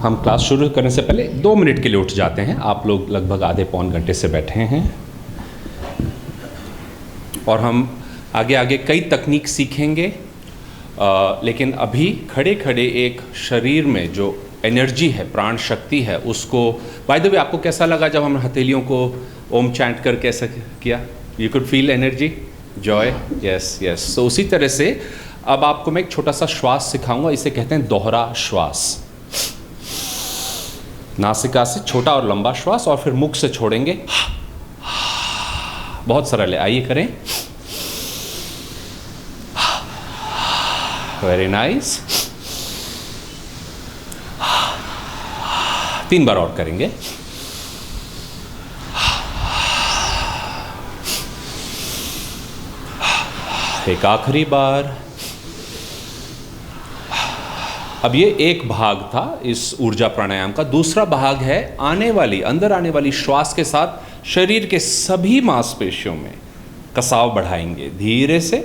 हम क्लास शुरू करने से पहले 2 मिनट के लिए उठ जाते हैं। आप लोग लगभग आधे पौन घंटे से बैठे हैं और हम आगे आगे कई तकनीक सीखेंगे, लेकिन अभी खड़े खड़े एक शरीर में जो एनर्जी है, प्राण शक्ति है, उसको बाय द वे आपको कैसा लगा जब हम हथेलियों को ओम चैंट कर कैसे किया? You could feel energy, Joy, yes yes. तो उसी तरह से अब आपको मैं एक छोटा सा श्वास सिखाऊंगा, इसे कहते हैं दोहरा श्वास। नासिका से छोटा और लंबा श्वास और फिर मुख से छोड़ेंगे। बहुत सरल है, आइए करें। Very nice. 3 बार और करेंगे। एक आखिरी बार। अब ये एक भाग था इस ऊर्जा प्राणायाम का। दूसरा भाग है अंदर आने वाली श्वास के साथ शरीर के सभी मांसपेशियों में कसाव बढ़ाएंगे धीरे से,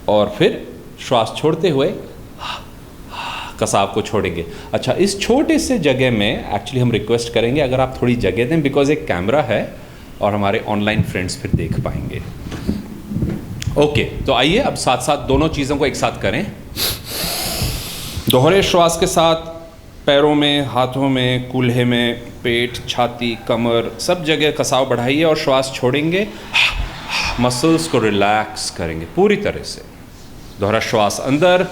और फिर श्वास छोड़ते हुए कसाव को छोड़ेंगे। अच्छा, इस छोटे से जगह में एक्चुअली हम रिक्वेस्ट करेंगे अगर आप थोड़ी जगह दें, बिकॉज एक कैमरा है और हमारे ऑनलाइन फ्रेंड्स फिर देख पाएंगे। ओके, तो आइए अब साथ साथ दोनों चीज़ों को एक साथ करें। दोहरे श्वास के साथ पैरों में, हाथों में, कूल्हे में, पेट, छाती, कमर, सब जगह कसाव बढ़ाइए और श्वास छोड़ेंगे। मसल्स को रिलैक्स करेंगे पूरी तरह से। दोहरा श्वास अंदर,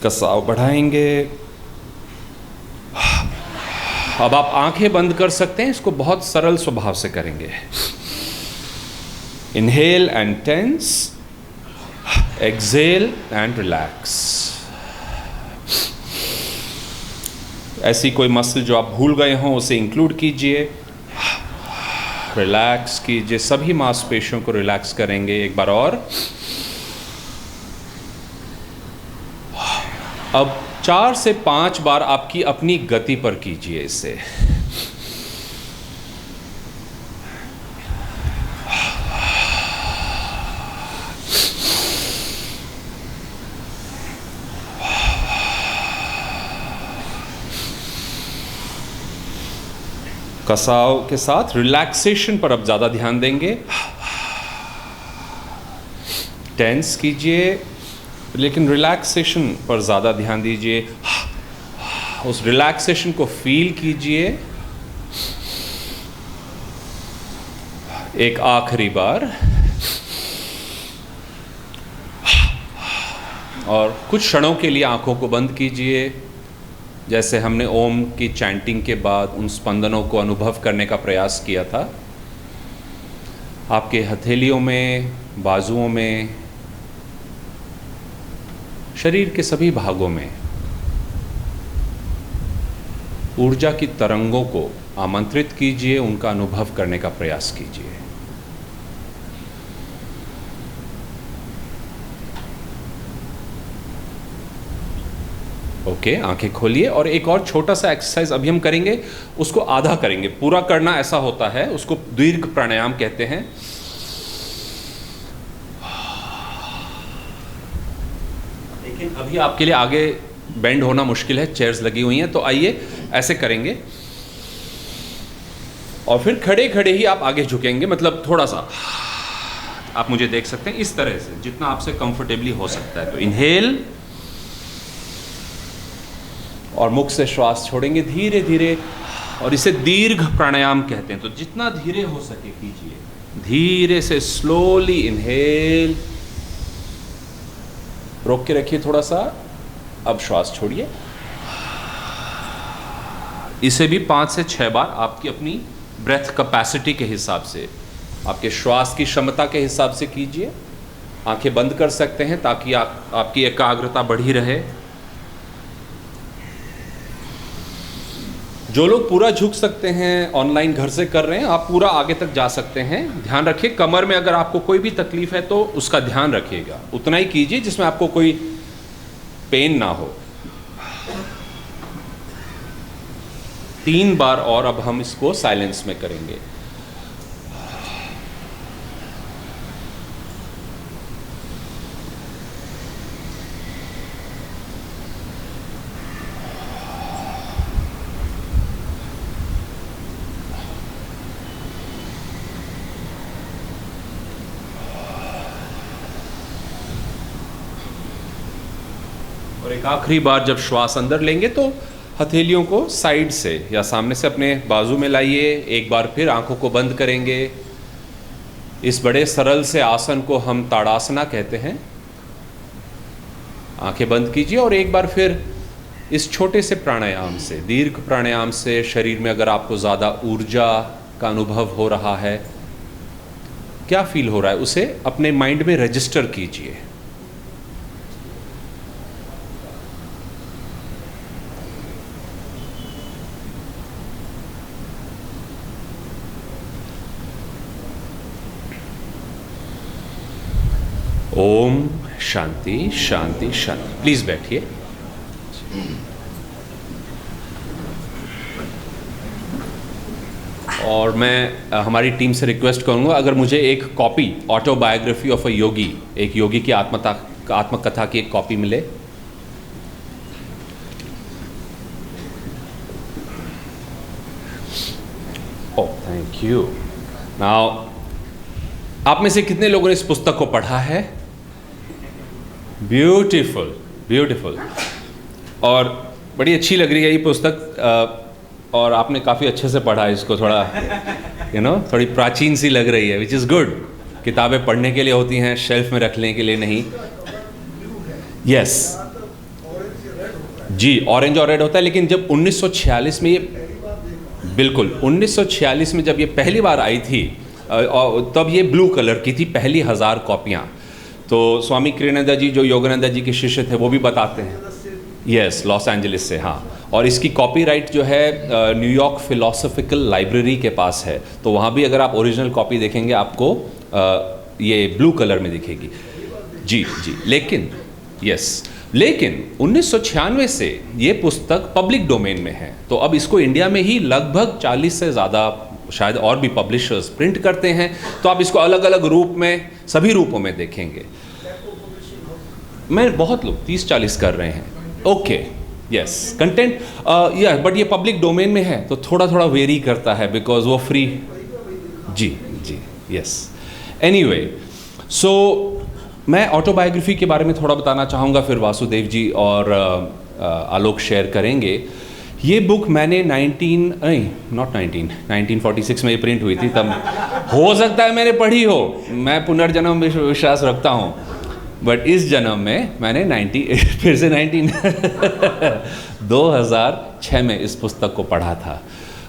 कसाव बढ़ाएंगे। अब आप आंखें बंद कर सकते हैं, इसको बहुत सरल स्वभाव से करेंगे। Inhale and tense, exhale and relax. ऐसी कोई मसल जो आप भूल गए हों उसे इंक्लूड कीजिए, रिलैक्स कीजिए, सभी मांसपेशियों को रिलैक्स करेंगे। एक बार और। अब 4 से 5 बार आपकी अपनी गति पर कीजिए इसे। कसाव के साथ रिलैक्सेशन पर अब ज़्यादा ध्यान देंगे। टेंस कीजिए, लेकिन रिलैक्सेशन पर ज़्यादा ध्यान दीजिए। उस रिलैक्सेशन को फील कीजिए। एक आखिरी बार। और कुछ क्षणों के लिए आंखों को बंद कीजिए, जैसे हमने ओम की चैंटिंग के बाद उन स्पंदनों को अनुभव करने का प्रयास किया था। आपके हथेलियों में, बाजुओं में, शरीर के सभी भागों में ऊर्जा की तरंगों को आमंत्रित कीजिए, उनका अनुभव करने का प्रयास कीजिए। ओके, आंखें खोलिए। और एक और छोटा सा एक्सरसाइज अभी हम करेंगे, उसको आधा करेंगे। पूरा करना ऐसा होता है, उसको दीर्घ प्राणायाम कहते हैं। लेकिन अभी आपके लिए आगे बेंड होना मुश्किल है, चेयर्स लगी हुई हैं, तो आइए ऐसे करेंगे और फिर खड़े खड़े ही आप आगे झुकेंगे, मतलब थोड़ा सा आप मुझे देख सकते हैं इस तरह से, जितना आपसे कंफर्टेबली हो सकता है। तो इनहेल और मुख से श्वास छोड़ेंगे धीरे धीरे, और इसे दीर्घ प्राणायाम कहते हैं। तो जितना धीरे हो सके कीजिए, धीरे से स्लोली इनहेल, रोक के रखिए थोड़ा सा। अब श्वास छोड़िए। इसे भी 5 से 6 बार आपकी अपनी ब्रेथ कैपेसिटी के हिसाब से, आपके श्वास की क्षमता के हिसाब से कीजिए। आंखें बंद कर सकते हैं ताकि आपकी एकाग्रता बढ़ी रहे। जो लोग पूरा झुक सकते हैं, ऑनलाइन घर से कर रहे हैं, आप पूरा आगे तक जा सकते हैं। ध्यान रखिए कमर में अगर आपको कोई भी तकलीफ है तो उसका ध्यान रखिएगा। उतना ही कीजिए जिसमें आपको कोई पेन ना हो। 3 बार और अब हम इसको साइलेंस में करेंगे। और एक आखिरी बार जब श्वास अंदर लेंगे तो हथेलियों को साइड से या सामने से अपने बाजू में लाइए। एक बार फिर आंखों को बंद करेंगे। इस बड़े सरल से आसन को हम ताड़ासना कहते हैं। आंखें बंद कीजिए और एक बार फिर इस छोटे से प्राणायाम से, दीर्घ प्राणायाम से शरीर में अगर आपको ज़्यादा ऊर्जा का अनुभव हो रहा है, क्या फील हो रहा है, उसे अपने माइंड में रजिस्टर कीजिए। ओम शांति शांति शांति। प्लीज बैठिए। और मैं हमारी टीम से रिक्वेस्ट करूंगा, अगर मुझे एक कॉपी ऑटोबायोग्राफी ऑफ अ योगी, एक योगी की आत्मकथा की एक कॉपी मिले। Oh thank you. नाउ आप में से कितने लोगों ने इस पुस्तक को पढ़ा है? Beautiful beautiful. और बड़ी अच्छी लग रही है ये पुस्तक, और आपने काफ़ी अच्छे से पढ़ा है इसको। थोड़ा थोड़ी प्राचीन सी लग रही है, विच इज़ गुड। किताबें पढ़ने के लिए होती हैं, शेल्फ में रखने के लिए नहीं। यस जी, ऑरेंज और रेड होता है। लेकिन जब 1946 में ये, बिल्कुल 1946 में जब ये पहली बार आई थी, तब ये ब्लू कलर की थी, पहली 1000 कॉपियाँ। तो स्वामी कृष्णानंद जी जो योगानंद जी के शिष्य थे वो भी बताते हैं। यस, लॉस एंजलिस से, हाँ। और इसकी कॉपीराइट जो है न्यूयॉर्क फिलोसॉफिकल लाइब्रेरी के पास है। तो वहाँ भी अगर आप ओरिजिनल कॉपी देखेंगे आपको ये ब्लू कलर में दिखेगी। जी जी। लेकिन लेकिन 1996 से ये पुस्तक पब्लिक डोमेन में है। तो अब इसको इंडिया में ही लगभग 40 से ज़्यादा, शायद और भी पब्लिशर्स प्रिंट करते हैं। तो आप इसको अलग अलग रूप में, सभी रूपों में देखेंगे। मैं बहुत लोग 30-40 कर रहे हैं। ओके, यस, कंटेंट या बट ये पब्लिक डोमेन में है तो थोड़ा थोड़ा वेरी करता है, बिकॉज वो फ्री। जी जी, यस। एनीवे, सो मैं ऑटोबायोग्राफी के बारे में थोड़ा बताना चाहूँगा, फिर वासुदेव जी और आलोक शेयर करेंगे। ये बुक मैंने 1946 में ये प्रिंट हुई थी, तब हो सकता है मैंने पढ़ी हो। मैं पुनर्जन्म में विश्वास रखता हूँ, बट इस जन्म में मैंने 2006 में इस पुस्तक को पढ़ा था।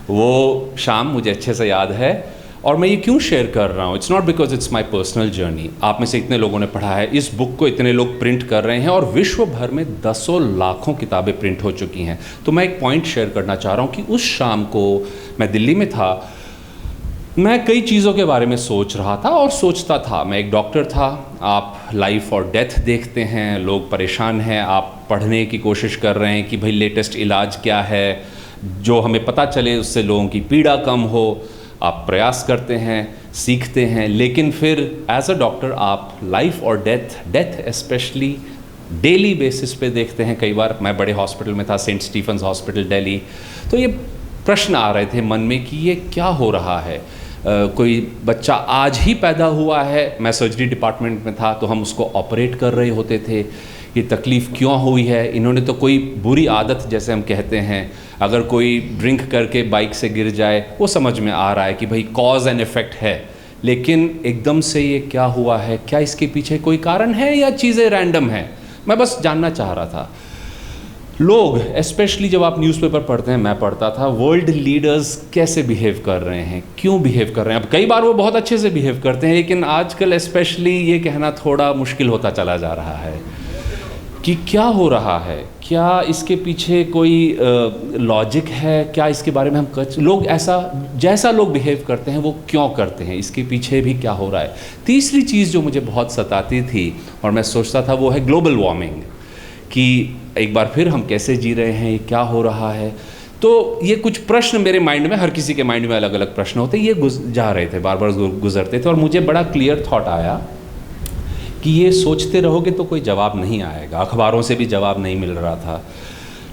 वो शाम मुझे अच्छे से याद है। और मैं ये क्यों शेयर कर रहा हूँ? It's not because it's my personal journey. आप में से इतने लोगों ने पढ़ा है, इस बुक को इतने लोग प्रिंट कर रहे हैं और विश्व भर में दसों लाखों किताबें प्रिंट हो चुकी हैं। तो मैं एक पॉइंट शेयर करना चाह रहा हूँ कि उस शाम को मैं दिल्ली में था, मैं कई चीज़ों के बारे में सोच रहा था और सोचता था। मैं एक डॉक्टर था। आप लाइफ और डेथ देखते हैं, लोग परेशान हैं, आप पढ़ने की कोशिश कर रहे हैं कि भाई लेटेस्ट इलाज क्या है, जो हमें पता चले उससे लोगों की पीड़ा कम हो। आप प्रयास करते हैं, सीखते हैं, लेकिन फिर एज अ डॉक्टर आप लाइफ और डेथ स्पेशली डेली बेसिस पे देखते हैं। कई बार मैं बड़े हॉस्पिटल में था, सेंट स्टीफन्स हॉस्पिटल दिल्ली, तो ये प्रश्न आ रहे थे मन में कि ये क्या हो रहा है। कोई बच्चा आज ही पैदा हुआ है, मैं सर्जरी डिपार्टमेंट में था, तो हम उसको ऑपरेट कर रहे होते थे। ये तकलीफ़ क्यों हुई है? इन्होंने तो कोई बुरी आदत, जैसे हम कहते हैं, अगर कोई ड्रिंक करके बाइक से गिर जाए, वो समझ में आ रहा है कि भाई कॉज एंड इफ़ेक्ट है, लेकिन एकदम से ये क्या हुआ है, क्या इसके पीछे कोई कारण है या चीज़ें रैंडम हैं? मैं बस जानना चाह रहा था। लोग, स्पेशली जब आप न्यूज़पेपर पढ़ते हैं, मैं पढ़ता था, वर्ल्ड लीडर्स कैसे बिहेव कर रहे हैं, क्यों बिहेव कर रहे हैं। अब कई बार वो बहुत अच्छे से बिहेव करते हैं, लेकिन आजकल स्पेशली ये कहना थोड़ा मुश्किल होता चला जा रहा है कि क्या हो रहा है, क्या इसके पीछे कोई लॉजिक है, क्या इसके बारे में हम लोग ऐसा, जैसा लोग बिहेव करते हैं वो क्यों करते हैं, इसके पीछे भी क्या हो रहा है। तीसरी चीज़ जो मुझे बहुत सताती थी और मैं सोचता था, वो है ग्लोबल वार्मिंग, कि एक बार फिर हम कैसे जी रहे हैं, ये क्या हो रहा है। तो ये कुछ प्रश्न मेरे माइंड में, हर किसी के माइंड में अलग अलग प्रश्न होते, ये जा रहे थे, बार बार गुजरते थे, और मुझे बड़ा क्लियर थॉट आया कि ये सोचते रहोगे तो कोई जवाब नहीं आएगा। अखबारों से भी जवाब नहीं मिल रहा था।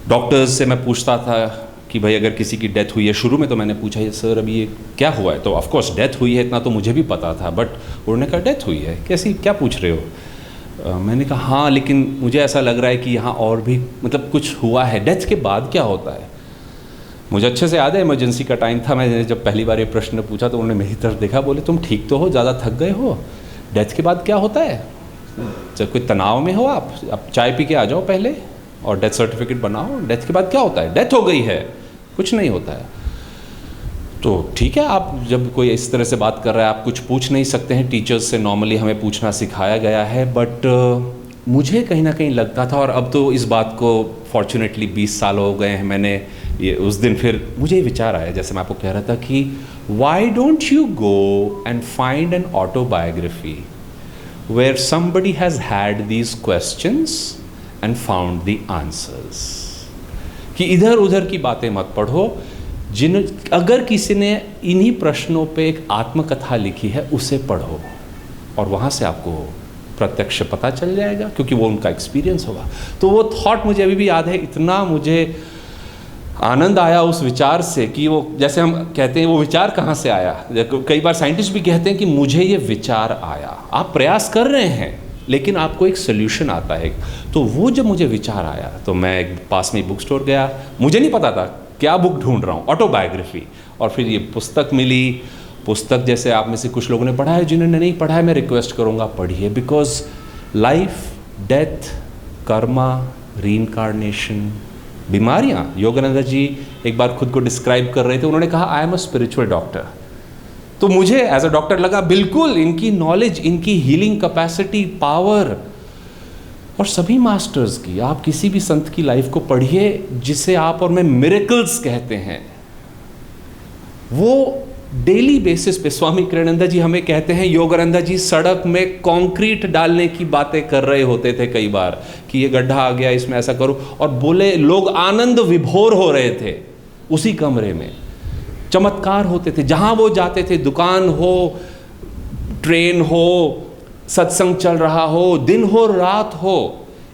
डॉक्टर्स से मैं पूछता था कि भाई अगर किसी की डेथ हुई है, शुरू में तो मैंने पूछा ये सर अभी ये क्या हुआ है, तो ऑफकोर्स डेथ हुई है इतना तो मुझे भी पता था, बट उन्होंने कहा डेथ हुई है कैसी, क्या पूछ रहे हो। मैंने कहा हाँ, लेकिन मुझे ऐसा लग रहा है कि यहाँ और भी मतलब कुछ हुआ है, डेथ के बाद क्या होता है। मुझे अच्छे से याद है, इमरजेंसी का टाइम था, मैंने जब पहली बार ये प्रश्न पूछा तो उन्होंने मेरी तरफ देखा, बोले तुम ठीक तो हो, ज़्यादा थक गए हो, डेथ के बाद क्या होता है, जब कोई तनाव में हो आप चाय पी के आ जाओ पहले और डेथ सर्टिफिकेट बनाओ, डेथ के बाद क्या होता है, डेथ हो गई है, कुछ नहीं होता है। तो ठीक है, आप जब कोई इस तरह से बात कर रहा है, आप कुछ पूछ नहीं सकते हैं, टीचर्स से नॉर्मली हमें पूछना सिखाया गया है, बट मुझे कहीं ना कहीं लगता था, और अब तो इस बात को फॉर्चुनेटली 20 साल हो गए हैं, मैंने ये उस दिन फिर मुझे विचार आया, जैसे मैं आपको कह रहा था कि why don't you go and find an autobiography where somebody has had these questions and found the answers. कि इधर उधर की बातें मत पढ़ो, अगर किसी ने इन्हीं प्रश्नों पे एक आत्मकथा लिखी है उसे पढ़ो, और वहाँ से आपको प्रत्यक्ष पता चल जाएगा, क्योंकि वो उनका एक्सपीरियंस होगा। तो वो थॉट मुझे अभी भी याद है, इतना मुझे आनंद आया उस विचार से कि वो, जैसे हम कहते हैं वो विचार कहाँ से आया, कई बार साइंटिस्ट भी कहते हैं कि मुझे ये विचार आया। आप प्रयास कर रहे हैं लेकिन आपको एक सोल्यूशन आता है। तो वो जब मुझे विचार आया तो मैं एक पास में बुक स्टोर गया, मुझे नहीं पता था क्या बुक ढूंढ रहा हूँ, ऑटोबायोग्राफी, और फिर ये पुस्तक मिली। पुस्तक जैसे आप में से कुछ लोगों ने पढ़ा है, जिन्होंने नहीं पढ़ा है मैं रिक्वेस्ट करूँगा पढ़िए, because life, death, Karma, reincarnation, बीमारियाँ। योगानंद जी एक बार खुद को डिस्क्राइब कर रहे थे, उन्होंने कहा I am a spiritual doctor. तो मुझे एज अ डॉक्टर लगा बिल्कुल इनकी नॉलेज, इनकी हीलिंग कैपेसिटी, पावर, और सभी मास्टर्स की, आप किसी भी संत की लाइफ को पढ़िए जिसे आप और मैं मिरेकल्स कहते हैं, वो डेली बेसिस पे, स्वामी कृष्णानंद जी हमें कहते हैं, योगानंद जी सड़क में कंक्रीट डालने की बातें कर रहे होते थे कई बार कि ये गड्ढा आ गया, इसमें ऐसा करो, और बोले लोग आनंद विभोर हो रहे थे उसी कमरे में, चमत्कार होते थे जहां वो जाते थे, दुकान हो, ट्रेन हो, सत्संग चल रहा हो, दिन हो रात हो,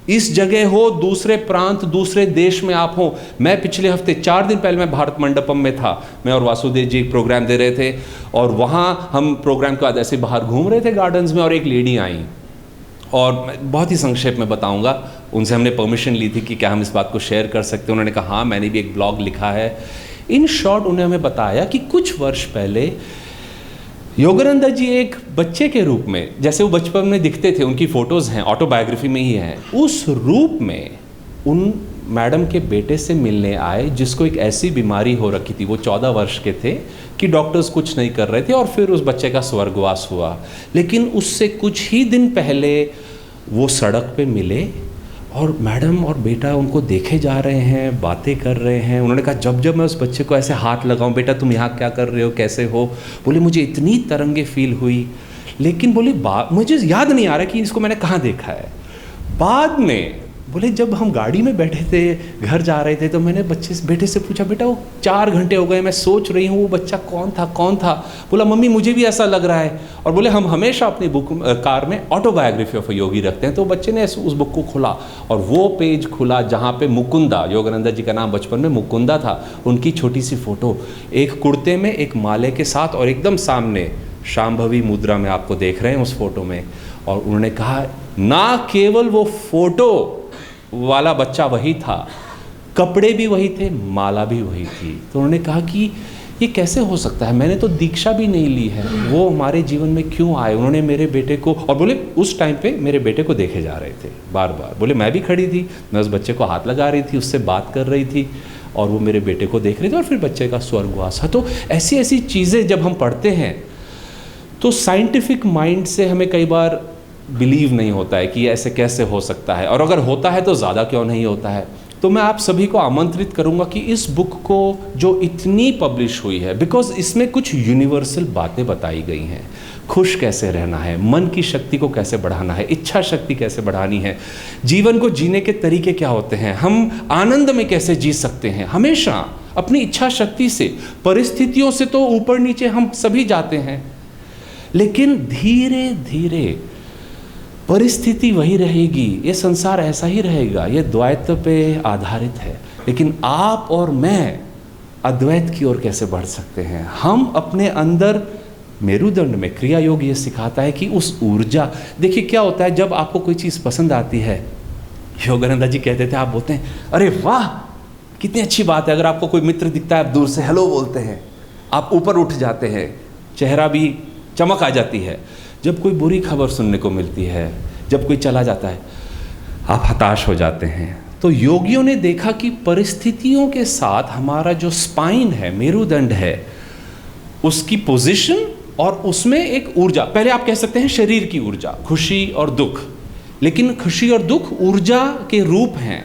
इस जगह हो, दूसरे प्रांत, दूसरे देश में आप हो। मैं पिछले हफ्ते 4 दिन पहले मैं भारत मंडपम में था, मैं और वासुदेव जी प्रोग्राम दे रहे थे, और वहाँ हम प्रोग्राम के बाद ऐसे बाहर घूम रहे थे गार्डन्स में, और एक लेडी आई, और बहुत ही संक्षेप में बताऊंगा, उनसे हमने परमिशन ली थी कि क्या हम इस बात को शेयर कर सकते हैं। उन्होंने कहा हाँ, मैंने भी एक ब्लॉग लिखा है। इन शॉर्ट उन्होंने हमें बताया कि कुछ वर्ष पहले योगानंद जी एक बच्चे के रूप में, जैसे वो बचपन में दिखते थे, उनकी फ़ोटोज़ हैं, ऑटोबायोग्राफी में ही हैं, उस रूप में उन मैडम के बेटे से मिलने आए जिसको एक ऐसी बीमारी हो रखी थी, वो 14 वर्ष के थे, कि डॉक्टर्स कुछ नहीं कर रहे थे, और फिर उस बच्चे का स्वर्गवास हुआ। लेकिन उससे कुछ ही दिन पहले वो सड़क पे मिले, और मैडम और बेटा उनको देखे जा रहे हैं, बातें कर रहे हैं। उन्होंने कहा जब जब मैं उस बच्चे को ऐसे हाथ लगाऊं, बेटा तुम यहाँ क्या कर रहे हो, कैसे हो, बोले मुझे इतनी तरंगे फील हुई, लेकिन बोले मुझे याद नहीं आ रहा कि इसको मैंने कहाँ देखा है। बाद में बोले जब हम गाड़ी में बैठे थे, घर जा रहे थे, तो मैंने बेटे से पूछा, बेटा वो 4 घंटे हो गए, मैं सोच रही हूँ वो बच्चा कौन था। बोला मम्मी मुझे भी ऐसा लग रहा है। और बोले हम हमेशा अपनी बुक कार में ऑटोबायोग्राफी ऑफ योगी रखते हैं। तो बच्चे ने उस बुक को खोला, और वो पेज खुला जहाँ पे मुकुंदा, योगानंद जी का नाम बचपन में मुकुंदा था, उनकी छोटी सी फोटो, एक कुर्ते में, एक माले के साथ, और एकदम सामने शांभवी मुद्रा में आपको देख रहे हैं उस फोटो में। और उन्होंने कहा ना केवल वो फोटो वाला बच्चा वही था, कपड़े भी वही थे, माला भी वही थी। तो उन्होंने कहा कि ये कैसे हो सकता है, मैंने तो दीक्षा भी नहीं ली है, वो हमारे जीवन में क्यों आए। उन्होंने मेरे बेटे को, और बोले उस टाइम पे मेरे बेटे को देखे जा रहे थे बार बार, बोले मैं भी खड़ी थी, मैं उस बच्चे को हाथ लगा रही थी, उससे बात कर रही थी, और वो मेरे बेटे को देख रहे थे, और फिर बच्चे का स्वर्गवास है। तो ऐसी ऐसी चीज़ें जब हम पढ़ते हैं तो साइंटिफिक माइंड से हमें कई बार बिलीव नहीं होता है कि ऐसे कैसे हो सकता है, और अगर होता है तो ज़्यादा क्यों नहीं होता है। तो मैं आप सभी को आमंत्रित करूंगा कि इस बुक को जो इतनी पब्लिश हुई है, बिकॉज इसमें कुछ यूनिवर्सल बातें बताई गई हैं, खुश कैसे रहना है, मन की शक्ति को कैसे बढ़ाना है, इच्छा शक्ति कैसे बढ़ानी है, जीवन को जीने के तरीके क्या होते हैं, हम आनंद में कैसे जी सकते हैं, हमेशा अपनी इच्छा शक्ति से। परिस्थितियों से तो ऊपर नीचे हम सभी जाते हैं, लेकिन धीरे धीरे परिस्थिति वही रहेगी, ये संसार ऐसा ही रहेगा, ये द्वैत पे आधारित है। लेकिन आप और मैं अद्वैत की ओर कैसे बढ़ सकते हैं। हम अपने अंदर मेरुदंड में क्रिया योग ये सिखाता है कि उस ऊर्जा, देखिए क्या होता है जब आपको कोई चीज़ पसंद आती है, योगानंदा जी कहते थे, आप बोलते हैं अरे वाह कितनी अच्छी बात है। अगर आपको कोई मित्र दिखता है आप दूर से हेलो बोलते हैं, आप ऊपर उठ जाते हैं, चेहरा भी चमक आ जाती है। जब कोई बुरी खबर सुनने को मिलती है, जब कोई चला जाता है, आप हताश हो जाते हैं। तो योगियों ने देखा कि परिस्थितियों के साथ हमारा जो स्पाइन है, मेरुदंड है, उसकी पोजीशन और उसमें एक ऊर्जा, पहले आप कह सकते हैं शरीर की ऊर्जा, खुशी और दुख, लेकिन खुशी और दुख ऊर्जा के रूप हैं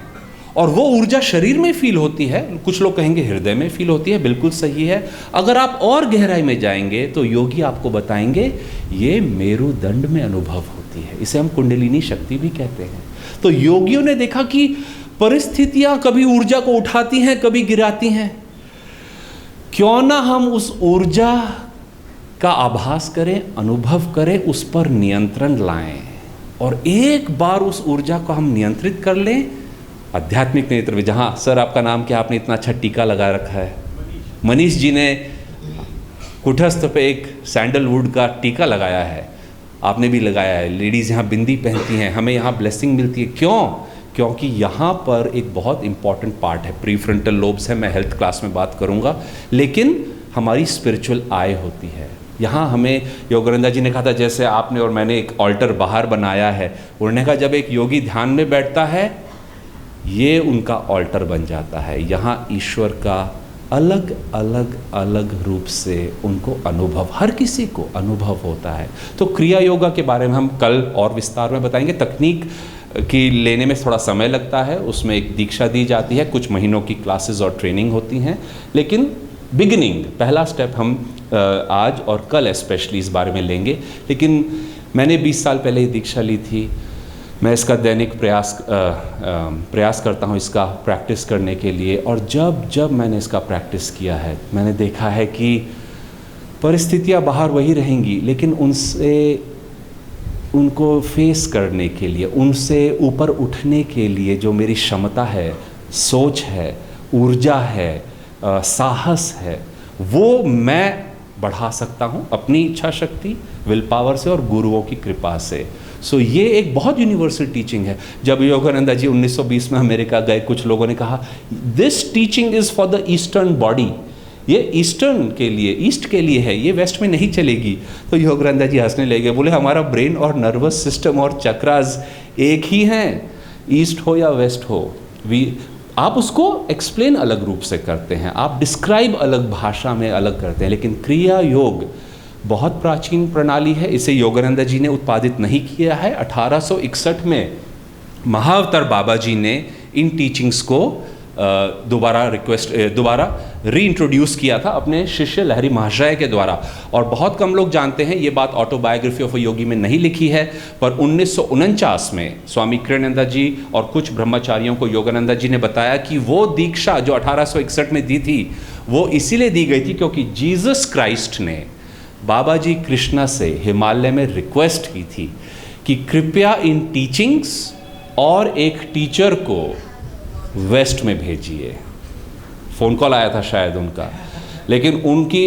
और वो ऊर्जा शरीर में फील होती है, कुछ लोग कहेंगे हृदय में फील होती है, बिल्कुल सही है। अगर आप और गहराई में जाएंगे तो योगी आपको बताएंगे ये मेरुदंड में अनुभव होती है, इसे हम कुंडलिनी शक्ति भी कहते हैं। तो योगियों ने देखा कि परिस्थितियां कभी ऊर्जा को उठाती हैं, कभी गिराती हैं, क्यों ना हम उस ऊर्जा का आभास करें, अनुभव करें, उस पर नियंत्रण लाएं और एक बार उस ऊर्जा को हम नियंत्रित कर लें। आध्यात्मिक नेत्र में, जहाँ सर आपका नाम क्या, आपने इतना अच्छा टीका लगा रखा है, मनीष जी ने कुटस्थ पे एक सैंडलवुड का टीका लगाया है, आपने भी लगाया है। लेडीज़ यहाँ बिंदी पहनती हैं, हमें यहाँ ब्लेसिंग मिलती है, क्यों? क्योंकि यहाँ पर एक बहुत इंपॉर्टेंट पार्ट है, प्रीफ्रंटल लोब्स है, मैं हेल्थ क्लास में बात करूँगा, लेकिन हमारी स्पिरिचुअल आई होती है। यहाँ हमें योगानंदा जी ने कहा था, जैसे आपने और मैंने एक ऑल्टर बाहर बनाया है, उन्होंने कहा जब एक योगी ध्यान में बैठता है ये उनका ऑल्टर बन जाता है। यहाँ ईश्वर का अलग अलग अलग रूप से उनको अनुभव, हर किसी को अनुभव होता है। तो क्रिया योगा के बारे में हम कल और विस्तार में बताएंगे। तकनीक की लेने में थोड़ा समय लगता है, उसमें एक दीक्षा दी जाती है, कुछ महीनों की क्लासेस और ट्रेनिंग होती हैं, लेकिन बिगिनिंग, पहला स्टेप हम आज और कल स्पेशली इस बारे में लेंगे। लेकिन मैंने 20 साल पहले ही दीक्षा ली थी, मैं इसका दैनिक प्रयास करता हूँ इसका प्रैक्टिस करने के लिए, और जब जब मैंने इसका प्रैक्टिस किया है मैंने देखा है कि परिस्थितियाँ बाहर वही रहेंगी, लेकिन उनको फेस करने के लिए, उनसे ऊपर उठने के लिए जो मेरी क्षमता है, सोच है, ऊर्जा है, साहस है, वो मैं बढ़ा सकता हूँ अपनी इच्छा शक्ति, विल पावर से और गुरुओं की कृपा से। सो ये एक बहुत यूनिवर्सल टीचिंग है। जब योगानंदा जी 1920 में अमेरिका गए, कुछ लोगों ने कहा this teaching is for the eastern body, ये ईस्टर्न के लिए, ईस्ट के लिए है, ये वेस्ट में नहीं चलेगी। तो योगानंदा जी हंसने लगे, बोले हमारा ब्रेन और नर्वस सिस्टम और चक्रास एक ही हैं, ईस्ट हो या वेस्ट हो। आप उसको एक्सप्लेन अलग रूप से करते हैं, आप डिस्क्राइब अलग भाषा में अलग करते हैं, लेकिन क्रिया योग बहुत प्राचीन प्रणाली है। इसे योगानंदा जी ने उत्पादित नहीं किया है। 1861 में महाअवतार बाबा जी ने इन टीचिंग्स को दोबारा रीइंट्रोड्यूस किया था अपने शिष्य लहरी महाशय के द्वारा। और बहुत कम लोग जानते हैं, ये बात ऑटोबायोग्राफी ऑफ अ योगी में नहीं लिखी है, पर 1949 में स्वामी कृष्णानंदा जी और कुछ ब्रह्मचारियों को योगानंदा जी ने बताया कि वो दीक्षा जो 1861 में दी थी वो इसीलिए दी गई थी क्योंकि जीसस क्राइस्ट ने बाबा जी कृष्णा से हिमालय में रिक्वेस्ट की थी कि कृपया इन टीचिंग्स और एक टीचर को वेस्ट में भेजिए। फ़ोन कॉल आया था शायद उनका, लेकिन उनकी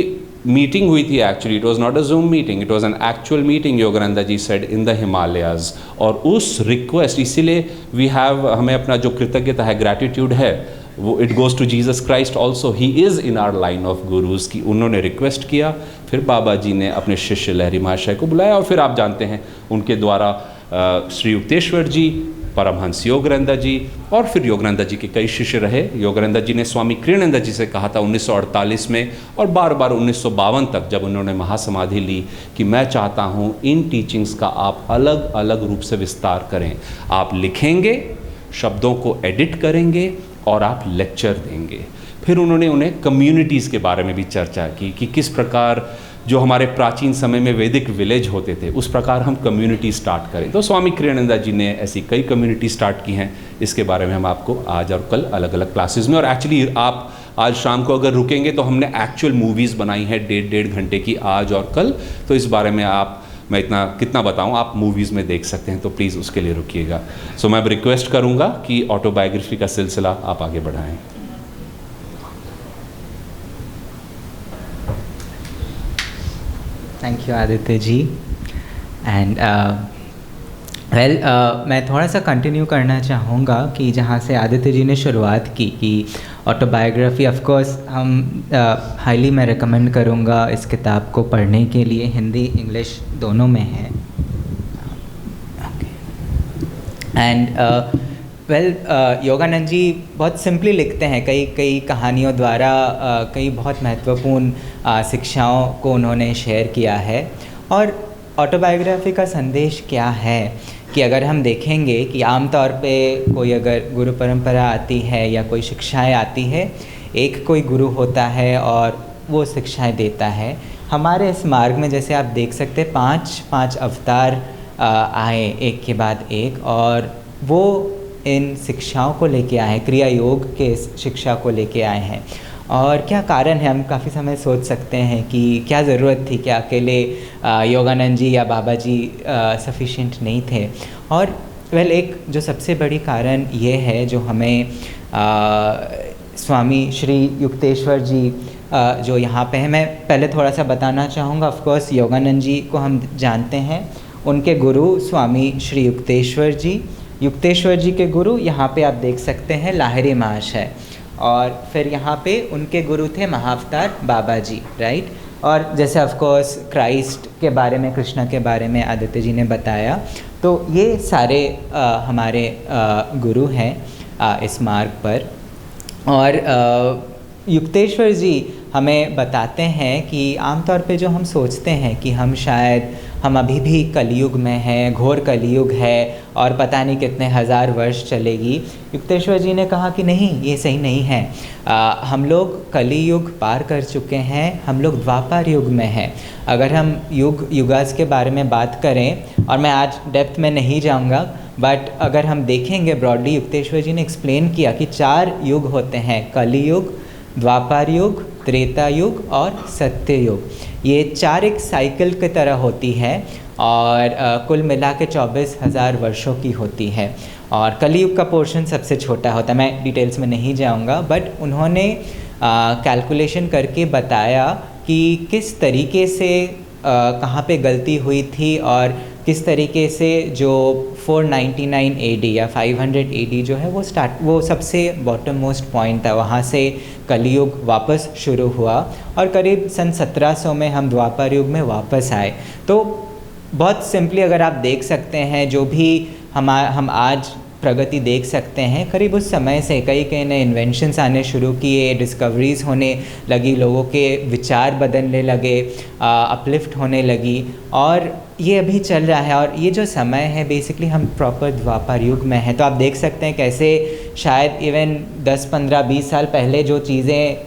मीटिंग हुई थी, actually it was not a Zoom meeting, it was an actual meeting, Yogananda ji said in the Himalayas. और उस रिक्वेस्ट, इसीलिए हमें अपना जो कृतज्ञता है, ग्रैटिट्यूड है, वो it goes to Jesus Christ also, he is in our line of gurus की। उन्होंने रिक्वेस्ट किया, फिर बाबा जी ने अपने शिष्य लहरी महाशय को बुलाया, और फिर आप जानते हैं उनके द्वारा श्री युक्तेश्वर जी, परमहंस योगानंदा जी, और फिर योगानंदा जी के कई शिष्य रहे। योगानंदा जी ने स्वामी कृष्णानंदा जी से कहा था 1948 में, और बार बार 1952 तक जब उन्होंने महासमाधि ली, कि मैं चाहता हूँ इन टीचिंग्स का आप अलग अलग रूप से विस्तार करें। आप लिखेंगे, शब्दों को एडिट करेंगे और आप लेक्चर देंगे। फिर उन्होंने उन्हें कम्युनिटीज़ के बारे में भी चर्चा की कि किस प्रकार जो हमारे प्राचीन समय में वैदिक विलेज होते थे उस प्रकार हम कम्युनिटी स्टार्ट करें। तो स्वामी कृष्णानंदा जी ने ऐसी कई कम्युनिटी स्टार्ट की हैं। इसके बारे में हम आपको आज और कल अलग अलग क्लासेस में, और एक्चुअली आप आज शाम को अगर रुकेंगे तो हमने एक्चुअल मूवीज़ बनाई हैं 1.5 घंटे की आज और कल। तो इस बारे में मैं कितना बताऊं, आप मूवीज़ में देख सकते हैं, तो प्लीज़ उसके लिए रुकिएगा। सो मैं अब रिक्वेस्ट करूंगा कि ऑटोबायोग्राफी का सिलसिला आप आगे बढ़ाएं। Thank you Aditya ji. And मैं थोड़ा सा कंटिन्यू करना चाहूँगा कि जहाँ से आदित्य जी ने शुरुआत की कि ऑटोबायोग्राफी, ऑफ कोर्स हम हाईली मैं रिकमेंड करूँगा इस किताब को पढ़ने के लिए, हिंदी इंग्लिश दोनों में है। एंड योगानंद जी बहुत सिंपली लिखते हैं, कई कहानियों द्वारा कई बहुत महत्वपूर्ण शिक्षाओं को उन्होंने शेयर किया है। और ऑटोबायोग्राफी का संदेश क्या है कि अगर हम देखेंगे कि आम तौर पे कोई अगर गुरु परंपरा आती है या कोई शिक्षाएं आती है, एक कोई गुरु होता है और वो शिक्षाएं देता है। हमारे इस मार्ग में जैसे आप देख सकते हैं पांच अवतार आए एक के बाद एक, और वो इन शिक्षाओं को लेके आए हैं, क्रिया योग के शिक्षा को लेके आए हैं। और क्या कारण है, हम काफ़ी समय सोच सकते हैं कि क्या ज़रूरत थी, क्या अकेले योगानंद जी या बाबा जी सफिशिएंट नहीं थे। और एक जो सबसे बड़ी कारण ये है जो हमें स्वामी श्री युक्तेश्वर जी जो यहाँ पे हैं, मैं पहले थोड़ा सा बताना चाहूँगा। ऑफ कोर्स योगानंद जी को हम जानते हैं, उनके गुरु स्वामी श्री युक्तेश्वर जी के गुरु यहाँ पे आप देख सकते हैं लाहिरी महाशय, और फिर यहाँ पे उनके गुरु थे महाअवतार बाबा जी, राइट। और जैसे ऑफ कोर्स क्राइस्ट के बारे में, कृष्णा के बारे में आदित्य जी ने बताया, तो ये सारे हमारे गुरु हैं इस मार्ग पर। और युक्तेश्वर जी हमें बताते हैं कि आमतौर पे जो हम सोचते हैं कि हम अभी भी कलयुग में हैं, घोर कलयुग है और पता नहीं कितने हज़ार वर्ष चलेगी। युक्तेश्वर जी ने कहा कि नहीं, ये सही नहीं है। हम लोग कलियुग पार कर चुके हैं, हम लोग द्वापर युग में हैं। अगर हम युगास के बारे में बात करें, और मैं आज डेप्थ में नहीं जाऊंगा, बट अगर हम देखेंगे ब्रॉडली, युक्तेश्वर जी ने एक्सप्लेन किया कि 4 युग होते हैं, कलियुग, द्वापर युग, त्रेता युग और सत्य युग। ये 4 एक साइकिल की तरह होती है और कुल मिला के 24,000 वर्षों की होती है। और कलियुग का पोर्शन सबसे छोटा होता है, मैं डिटेल्स में नहीं जाऊंगा, बट उन्होंने कैलकुलेशन करके बताया कि किस तरीके से कहाँ पे गलती हुई थी और किस तरीके से जो 499 AD या 500 AD जो है वो सबसे बॉटम मोस्ट पॉइंट था, वहाँ से कलियुग वापस शुरू हुआ और करीब सन 1700 में हम द्वापर युग में वापस आए। तो बहुत सिंपली अगर आप देख सकते हैं, जो भी हम आज प्रगति देख सकते हैं, करीब उस समय से कई नए इन्वेंशंस आने शुरू किए, डिस्कवरीज़ होने लगी, लोगों के विचार बदलने लगे, अपलिफ्ट होने लगी, और ये अभी चल रहा है। और ये जो समय है बेसिकली हम प्रॉपर द्वापर युग में हैं। तो आप देख सकते हैं कैसे शायद इवन 10, 15, 20 साल पहले जो चीज़ें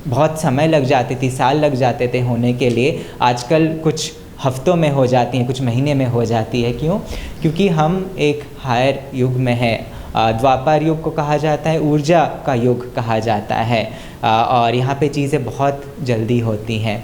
बहुत समय लग जाती थी, साल लग जाते थे होने के लिए, आजकल कुछ हफ्तों में हो जाती हैं, कुछ महीने में हो जाती है। क्यों? क्योंकि हम एक हायर युग में हैं। द्वापर युग को कहा जाता है ऊर्जा का युग कहा जाता है, और यहाँ पे चीज़ें बहुत जल्दी होती हैं।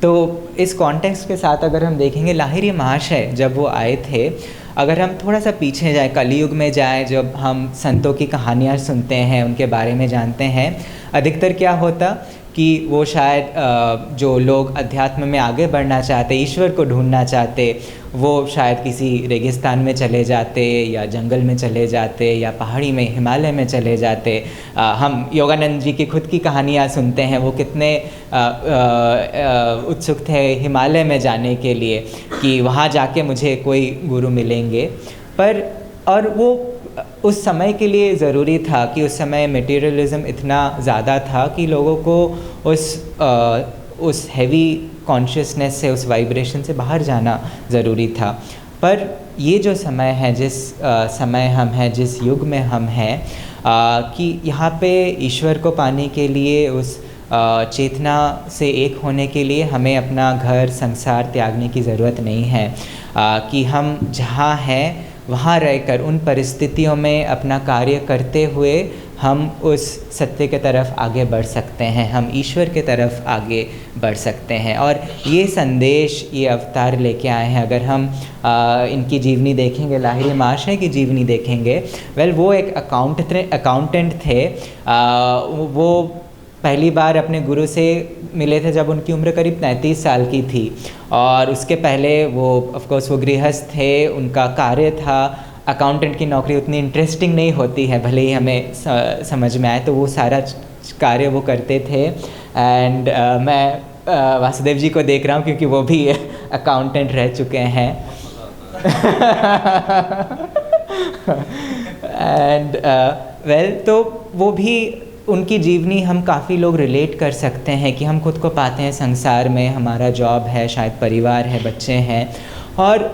तो इस कॉन्टेक्स्ट के साथ अगर हम देखेंगे, लाहिरी महाशय जब वो आए थे, अगर हम थोड़ा सा पीछे जाएं, कलियुग में जाएं, जब हम संतों की कहानियाँ सुनते हैं, उनके बारे में जानते हैं, अधिकतर क्या होता कि वो शायद जो लोग अध्यात्म में आगे बढ़ना चाहते, ईश्वर को ढूंढना चाहते, वो शायद किसी रेगिस्तान में चले जाते या जंगल में चले जाते या पहाड़ी में, हिमालय में चले जाते। हम योगानंद जी की खुद की कहानियाँ सुनते हैं, वो कितने उत्सुक थे हिमालय में जाने के लिए कि वहाँ जाके मुझे कोई गुरु मिलेंगे। पर और वो उस समय के लिए ज़रूरी था कि उस समय मटेरियलिज्म इतना ज़्यादा था कि लोगों को उस हैवी कॉन्शियसनेस से, उस वाइब्रेशन से बाहर जाना ज़रूरी था। पर ये जो समय है, जिस समय हम हैं, जिस युग में हम हैं, कि यहाँ पे ईश्वर को पाने के लिए, उस चेतना से एक होने के लिए हमें अपना घर संसार त्यागने की ज़रूरत नहीं है। कि हम जहाँ हैं वहाँ रहकर उन परिस्थितियों में अपना कार्य करते हुए हम उस सत्य के तरफ आगे बढ़ सकते हैं, हम ईश्वर के तरफ आगे बढ़ सकते हैं। और ये संदेश, ये अवतार लेके आए हैं। अगर हम इनकी जीवनी देखेंगे, लाहिरी महाशय की जीवनी देखेंगे, वो एक अकाउंटेंट थे। वो पहली बार अपने गुरु से मिले थे जब उनकी उम्र करीब 33 साल की थी, और उसके पहले वो ऑफ कोर्स वो गृहस्थ थे, उनका कार्य था अकाउंटेंट की नौकरी उतनी इंटरेस्टिंग नहीं होती है, भले ही हमें समझ में आए, तो वो सारा कार्य वो करते थे। एंड मैं वासुदेव जी को देख रहा हूँ क्योंकि वो भी अकाउंटेंट रह चुके हैं। एंड वेल, तो वो भी उनकी जीवनी हम काफ़ी लोग रिलेट कर सकते हैं कि हम खुद को पाते हैं संसार में, हमारा जॉब है, शायद परिवार है, बच्चे हैं, और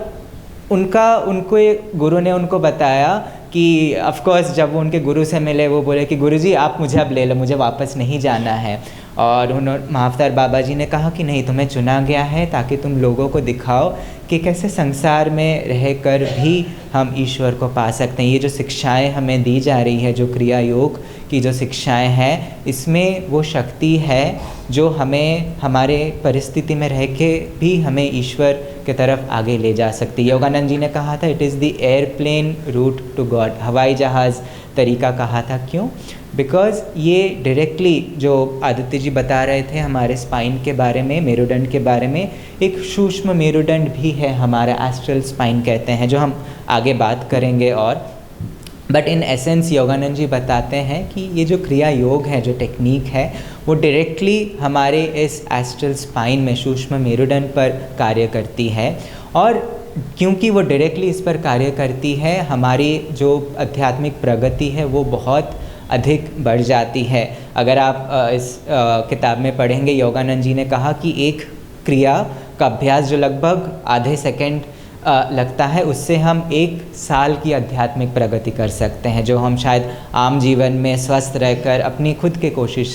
उनको एक गुरु ने उनको बताया कि ऑफ कोर्स जब वो उनके गुरु से मिले, वो बोले कि गुरुजी आप मुझे अब ले लो, मुझे वापस नहीं जाना है। और महाअवतार बाबा जी ने कहा कि नहीं, तुम्हें चुना गया है ताकि तुम लोगों को दिखाओ कि कैसे संसार में रहकर भी हम ईश्वर को पा सकते हैं। ये जो शिक्षाएं हमें दी जा रही है, जो क्रिया योग की जो शिक्षाएं हैं, इसमें वो शक्ति है जो हमें हमारे परिस्थिति में रह के भी हमें ईश्वर के तरफ आगे ले जा सकती है। योगानंद जी ने कहा था, it is the airplane route to God, हवाई जहाज़ तरीका कहा था। क्यों? बिकॉज़ ये डायरेक्टली जो आदित्य जी बता रहे थे हमारे स्पाइन के बारे में, मेरुदंड के बारे में, एक सूक्ष्म मेरुदंड भी है हमारा, एस्ट्रल स्पाइन कहते हैं, जो हम आगे बात करेंगे। और but in essence Yogananda ji बताते हैं कि ये जो क्रिया योग है, जो टेक्निक है, वो डायरेक्टली हमारे इस एस्ट्रल स्पाइन में, सूक्ष्म मेरुदंड पर कार्य करती है। और क्योंकि वो डायरेक्टली इस पर कार्य करती है, हमारी जो आध्यात्मिक प्रगति है वो बहुत अधिक बढ़ जाती है। अगर आप इस किताब में पढ़ेंगे, योगानंद जी ने कहा कि एक क्रिया का अभ्यास जो लगभग आधे सेकंड लगता है, उससे हम 1 साल की आध्यात्मिक प्रगति कर सकते हैं, जो हम शायद आम जीवन में स्वस्थ रहकर अपनी खुद के कोशिश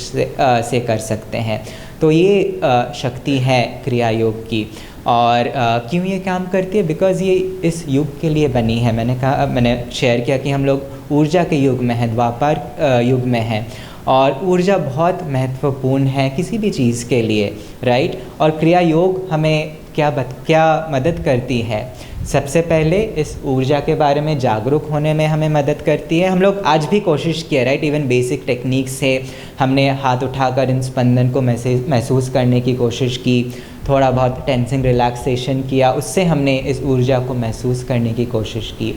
से कर सकते हैं। तो ये शक्ति है क्रिया योग की। और क्यों ये काम करती है? बिकॉज़ ये इस युग के लिए बनी है। मैंने शेयर किया कि हम लोग ऊर्जा के युग में हैं, द्वापर युग में हैं, और ऊर्जा बहुत महत्वपूर्ण है किसी भी चीज़ के लिए, राइट। और क्रिया योग हमें क्या मदद करती है? सबसे पहले इस ऊर्जा के बारे में जागरूक होने में हमें मदद करती है। हम लोग आज भी कोशिश किया, राइट, इवन बेसिक टेक्निक से हमने हाथ उठाकर इन स्पंदन को महसूस करने की कोशिश की, थोड़ा बहुत टेंसिंग रिलैक्सेशन किया, उससे हमने इस ऊर्जा को महसूस करने की कोशिश की।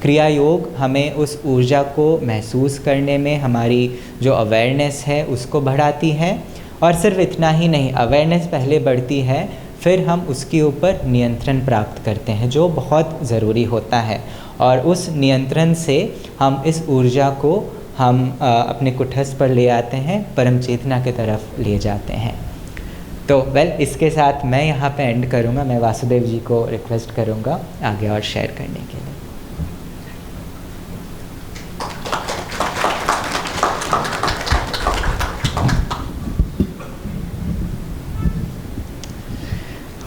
क्रिया योग हमें उस ऊर्जा को महसूस करने में हमारी जो अवेयरनेस है उसको बढ़ाती है। और सिर्फ इतना ही नहीं, अवेयरनेस पहले बढ़ती है, फिर हम उसके ऊपर नियंत्रण प्राप्त करते हैं, जो बहुत ज़रूरी होता है। और उस नियंत्रण से हम इस ऊर्जा को हम अपने कुटस्थ पर ले आते हैं, परम चेतना की तरफ ले जाते हैं। तो इसके साथ मैं यहाँ पे एंड करूँगा। मैं वासुदेव जी को रिक्वेस्ट करूँगा आगे और शेयर करने के लिए।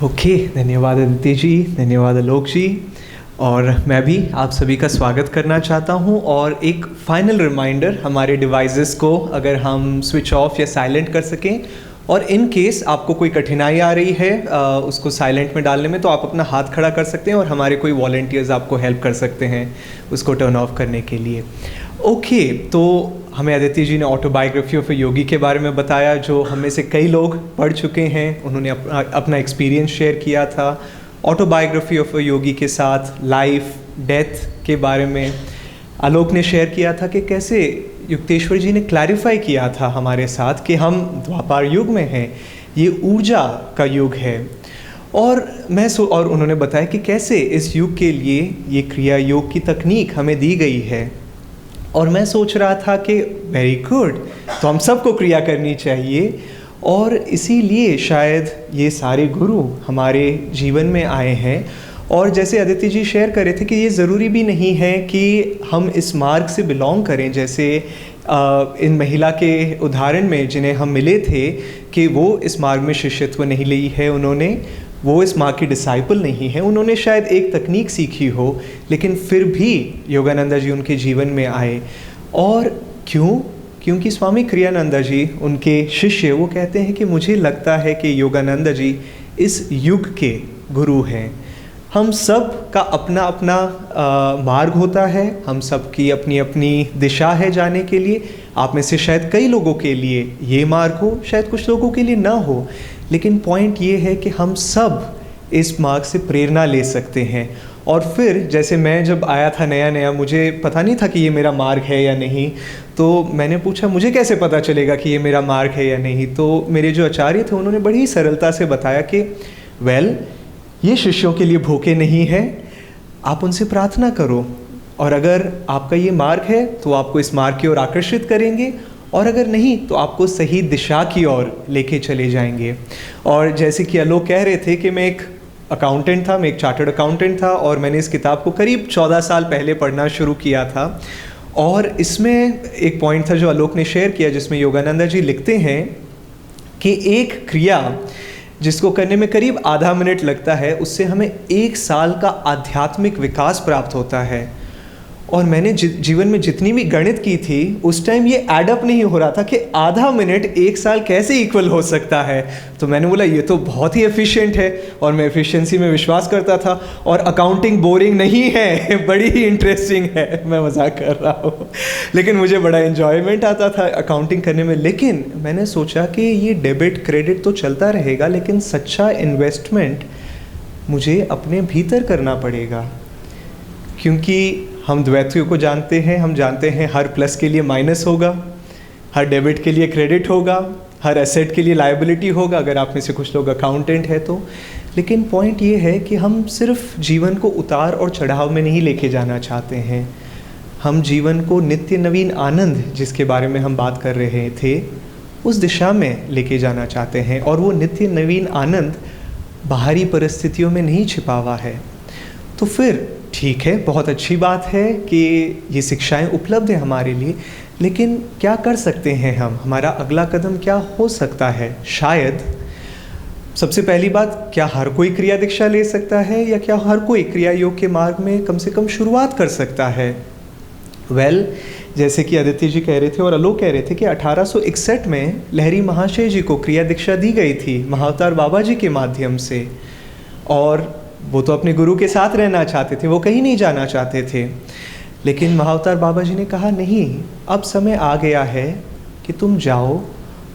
ओके, धन्यवाद अदिति जी, धन्यवाद आलोक जी। और मैं भी आप सभी का स्वागत करना चाहता हूं। और एक फाइनल रिमाइंडर, हमारे डिवाइसेस को अगर हम स्विच ऑफ या साइलेंट कर सकें, और इन केस आपको कोई कठिनाई आ रही है उसको साइलेंट में डालने में, तो आप अपना हाथ खड़ा कर सकते हैं और हमारे कोई वॉलंटियर्स आपको हेल्प कर सकते हैं उसको टर्न ऑफ करने के लिए। ओके, तो हमें अदिति जी ने ऑटोबायोग्राफी ऑफ ए योगी के बारे में बताया, जो हमें से कई लोग पढ़ चुके हैं। उन्होंने अपना एक्सपीरियंस शेयर किया था ऑटोबायोग्राफी ऑफ ए योगी के साथ। लाइफ डेथ के बारे में आलोक ने शेयर किया था कि कैसे युक्तेश्वर जी ने क्लैरिफाई किया था हमारे साथ कि हम द्वापर युग में हैं, ये ऊर्जा का युग है। और उन्होंने बताया कि कैसे इस युग के लिए ये क्रिया योग की तकनीक हमें दी गई है। और मैं सोच रहा था कि वेरी गुड, तो हम सबको क्रिया करनी चाहिए, और इसीलिए शायद ये सारे गुरु हमारे जीवन में आए हैं। और जैसे अदिति जी शेयर कर रहे थे कि ये ज़रूरी भी नहीं है कि हम इस मार्ग से बिलोंग करें। जैसे इन महिला के उदाहरण में जिन्हें हम मिले थे कि वो इस मार्ग में शिष्यत्व नहीं ली है, वो इस मार्ग की डिसाइपल नहीं है, उन्होंने शायद एक तकनीक सीखी हो, लेकिन फिर भी योगानंदा जी उनके जीवन में आए। और क्योंकि स्वामी क्रियानंदा जी उनके शिष्य, वो कहते हैं कि मुझे लगता है कि योगानंदा जी इस युग के गुरु हैं। हम सब का अपना अपना मार्ग होता है, हम सब की अपनी अपनी दिशा है जाने के लिए। आप में से शायद कई लोगों के लिए ये मार्ग हो, शायद कुछ लोगों के लिए ना हो, लेकिन पॉइंट ये है कि हम सब इस मार्ग से प्रेरणा ले सकते हैं। और फिर जैसे मैं जब आया था नया नया, मुझे पता नहीं था कि ये मेरा मार्ग है या नहीं, तो मैंने पूछा मुझे कैसे पता चलेगा कि ये मेरा मार्ग है या नहीं। तो मेरे जो आचार्य थे उन्होंने बड़ी सरलता से बताया कि ये शिष्यों के लिए भूखे नहीं है, आप उनसे प्रार्थना करो, और अगर आपका ये मार्ग है तो आपको इस मार्ग की ओर आकर्षित करेंगे, और अगर नहीं तो आपको सही दिशा की ओर लेके चले जाएंगे। और जैसे कि आलोक कह रहे थे कि मैं एक अकाउंटेंट था, मैं एक चार्टर्ड अकाउंटेंट था, और मैंने इस किताब को करीब 14 साल पहले पढ़ना शुरू किया था। और इसमें एक पॉइंट था जो आलोक ने शेयर किया, जिसमें योगानंदा जी लिखते हैं कि एक क्रिया जिसको करने में करीब आधा मिनट लगता है, उससे हमें 1 साल का आध्यात्मिक विकास प्राप्त होता है। और मैंने जीवन में जितनी भी गणित की थी उस टाइम ये एडअप नहीं हो रहा था कि आधा मिनट 1 साल कैसे इक्वल हो सकता है। तो मैंने बोला ये तो बहुत ही एफिशिएंट है, और मैं एफिशिएंसी में विश्वास करता था। और अकाउंटिंग बोरिंग नहीं है, बड़ी ही इंटरेस्टिंग है, मैं मजाक कर रहा हूँ, लेकिन मुझे बड़ा एन्जॉयमेंट आता था अकाउंटिंग करने में। लेकिन मैंने सोचा कि ये डेबिट क्रेडिट तो चलता रहेगा, लेकिन सच्चा इन्वेस्टमेंट मुझे अपने भीतर करना पड़ेगा, क्योंकि हम द्वैतियों को जानते हैं, हम जानते हैं हर प्लस के लिए माइनस होगा, हर डेबिट के लिए क्रेडिट होगा, हर एसेट के लिए लायबिलिटी होगा, अगर आप में से कुछ लोग अकाउंटेंट है तो। लेकिन पॉइंट ये है कि हम सिर्फ जीवन को उतार और चढ़ाव में नहीं लेके जाना चाहते हैं, हम जीवन को नित्य नवीन आनंद, जिसके बारे में हम बात कर रहे थे, उस दिशा में लेके जाना चाहते हैं। और वो नित्य नवीन आनंद बाहरी परिस्थितियों में नहीं छिपा हुआ है। तो फिर ठीक है, बहुत अच्छी बात है कि ये शिक्षाएं उपलब्ध हैं हमारे लिए, लेकिन क्या कर सकते हैं हम, हमारा अगला कदम क्या हो सकता है? शायद सबसे पहली बात, क्या हर कोई क्रिया दीक्षा ले सकता है, या क्या हर कोई क्रिया योग के मार्ग में कम से कम शुरुआत कर सकता है? जैसे कि आदित्य जी कह रहे थे और आलोक कह रहे थे कि 1861 में लहरी महाशय जी को क्रिया दीक्षा दी गई थी महाअवतार बाबा जी के माध्यम से, और वो तो अपने गुरु के साथ रहना चाहते थे, वो कहीं नहीं जाना चाहते थे। लेकिन महाअवतार बाबा जी ने कहा नहीं, अब समय आ गया है कि तुम जाओ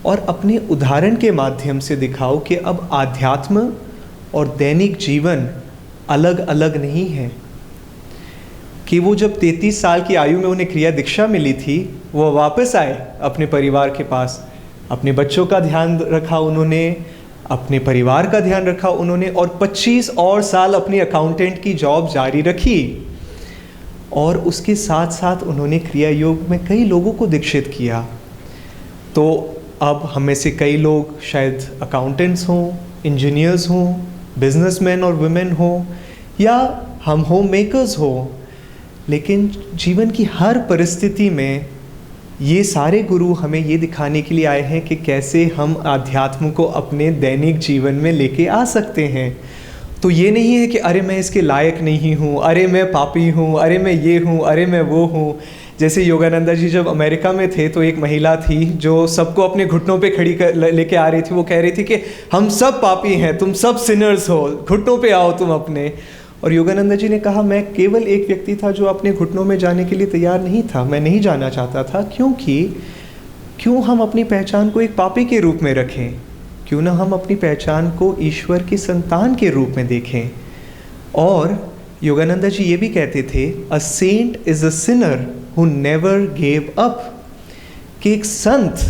और अपने उदाहरण के माध्यम से दिखाओ कि अब आध्यात्म और दैनिक जीवन अलग अलग नहीं है। कि वो जब 33 साल की आयु में उन्हें क्रिया दीक्षा मिली थी, वो वापस आए अपने परिवार के पास, अपने बच्चों का ध्यान रखा उन्होंने, अपने परिवार का ध्यान रखा उन्होंने, और 25 और साल अपनी अकाउंटेंट की जॉब जारी रखी। और उसके साथ साथ उन्होंने क्रिया योग में कई लोगों को दीक्षित किया। तो अब हम में से कई लोग शायद अकाउंटेंट्स हों, इंजीनियर्स हों, बिजनेसमैन और वुमेन हों, या हम होम मेकर्स हों, लेकिन जीवन की हर परिस्थिति में ये सारे गुरु हमें ये दिखाने के लिए आए हैं कि कैसे हम आध्यात्म को अपने दैनिक जीवन में लेके आ सकते हैं। तो ये नहीं है कि अरे मैं इसके लायक नहीं हूँ, अरे मैं पापी हूँ, अरे मैं ये हूँ, अरे मैं वो हूँ। जैसे योगानंदा जी जब अमेरिका में थे तो एक महिला थी जो सबको अपने घुटनों पे खड़ी कर लेके आ रही थी। वो कह रही थी कि हम सब पापी हैं, तुम सब सिनर्स हो, घुटनों पे आओ तुम अपने। और योगानंदा जी ने कहा मैं केवल एक व्यक्ति था जो अपने घुटनों में जाने के लिए तैयार नहीं था, मैं नहीं जाना चाहता था, क्योंकि क्यों हम अपनी पहचान को एक पापी के रूप में रखें, क्यों ना हम अपनी पहचान को ईश्वर की संतान के रूप में देखें। और योगानंदा जी ये भी कहते थे, a saint is a sinner who never gave up, कि एक संत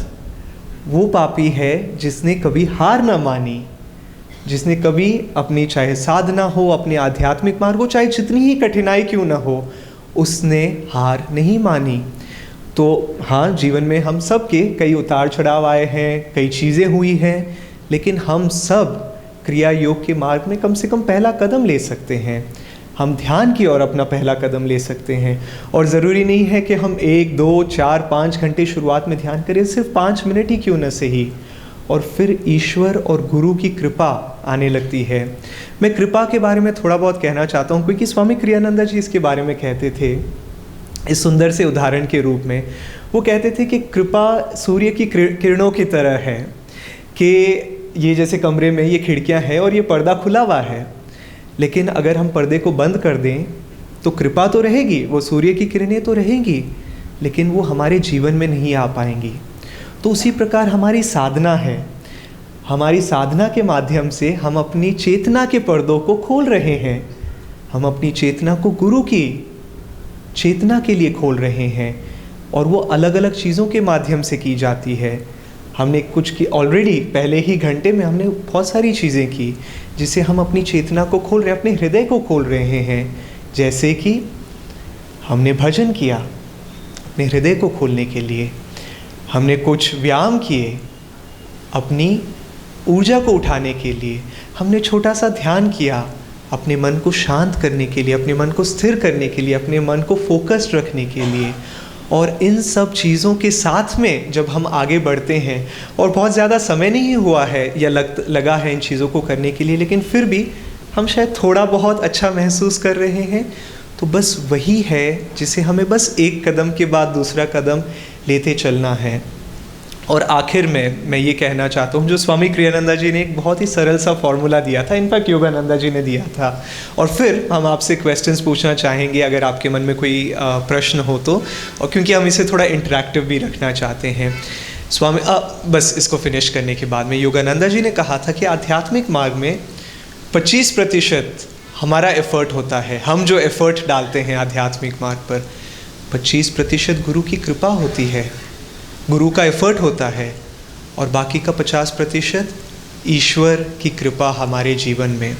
वो पापी है जिसने कभी हार ना मानी, जिसने कभी अपनी चाहे साधना हो, अपने आध्यात्मिक मार्ग हो, चाहे जितनी ही कठिनाई क्यों ना हो, उसने हार नहीं मानी। तो हाँ, जीवन में हम सब के कई उतार चढ़ाव आए हैं, कई चीज़ें हुई हैं, लेकिन हम सब क्रिया योग के मार्ग में कम से कम पहला कदम ले सकते हैं। हम ध्यान की ओर अपना पहला कदम ले सकते हैं। और ज़रूरी नहीं है कि हम 1, 2, 4, 5 घंटे शुरुआत में ध्यान करें, सिर्फ 5 मिनट ही क्यों न सही, और फिर ईश्वर और गुरु की कृपा आने लगती है। मैं कृपा के बारे में थोड़ा बहुत कहना चाहता हूँ, क्योंकि स्वामी क्रियानंदा जी इसके बारे में कहते थे इस सुंदर से उदाहरण के रूप में। वो कहते थे कि कृपा सूर्य की किरणों की तरह है, कि ये जैसे कमरे में ये खिड़कियाँ हैं और ये पर्दा खुला हुआ है, लेकिन अगर हम पर्दे को बंद कर दें तो कृपा तो रहेगी, वो सूर्य की किरणें तो रहेंगी, लेकिन वो हमारे जीवन में नहीं आ पाएंगी। तो उसी प्रकार हमारी साधना है, हमारी साधना के माध्यम से हम अपनी चेतना के पर्दों को खोल रहे हैं, हम अपनी चेतना को गुरु की चेतना के लिए खोल रहे हैं, और वो अलग अलग चीज़ों के माध्यम से की जाती है। हमने कुछ की ऑलरेडी पहले ही घंटे में हमने बहुत सारी चीज़ें की जिससे हम अपनी चेतना को खोल रहे हैं, अपने हृदय को खोल रहे हैं। जैसे कि हमने भजन किया अपने हृदय को खोलने के लिए, हमने कुछ व्यायाम किए अपनी ऊर्जा को उठाने के लिए, हमने छोटा सा ध्यान किया अपने मन को शांत करने के लिए, अपने मन को स्थिर करने के लिए, अपने मन को फोकस्ड रखने के लिए। और इन सब चीज़ों के साथ में जब हम आगे बढ़ते हैं, और बहुत ज़्यादा समय नहीं हुआ है या लगा है इन चीज़ों को करने के लिए, लेकिन फिर भी हम शायद थोड़ा बहुत अच्छा महसूस कर रहे हैं, तो बस वही है जिसे हमें बस एक कदम के बाद दूसरा कदम लेते चलना है। और आखिर में मैं ये कहना चाहता हूँ, जो स्वामी क्रियानंदा जी ने एक बहुत ही सरल सा फॉर्मूला दिया था, इनफैक्ट योगानंदा जी ने दिया था, और फिर हम आपसे क्वेश्चंस पूछना चाहेंगे अगर आपके मन में कोई प्रश्न हो तो, और क्योंकि हम इसे थोड़ा इंटरेक्टिव भी रखना चाहते हैं। स्वामी बस इसको फिनिश करने के बाद में योगानंदा जी ने कहा था कि आध्यात्मिक मार्ग में 25% हमारा एफर्ट होता है, हम जो एफर्ट डालते हैं आध्यात्मिक मार्ग पर, 25% गुरु की कृपा होती है, गुरु का एफर्ट होता है, और बाकी का 50% ईश्वर की कृपा हमारे जीवन में।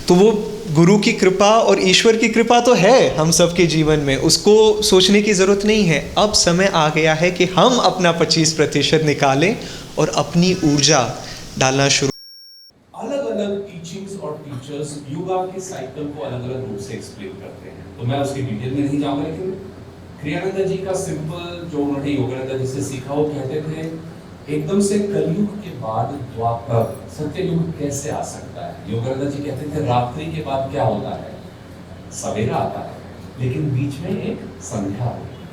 तो वो गुरु की कृपा और ईश्वर की कृपा तो है हम सबके जीवन में, उसको सोचने की ज़रूरत नहीं है। अब समय आ गया है कि हम अपना 25% निकालें और अपनी ऊर्जा डालना शुरू। अलग अलग टीचिंग्स और टीचर्स योगा के साइकिल को अलग अलग रूप से एक्सप्लेन करते हैं, तो मैं उसकी डिटेल में नहीं जाऊंगा, लेकिन क्रियानंदा जी का सिंपल जो उन्होंने योगानंदा जी से सीखा, वो कहते थे एकदम से कलयुग के बाद द्वापर सत्ययुग कैसे आ सकता है। योगानंदा जी कहते थे रात्रि के बाद क्या होता है, सवेरा आता है, लेकिन बीच में एक संध्या होती है,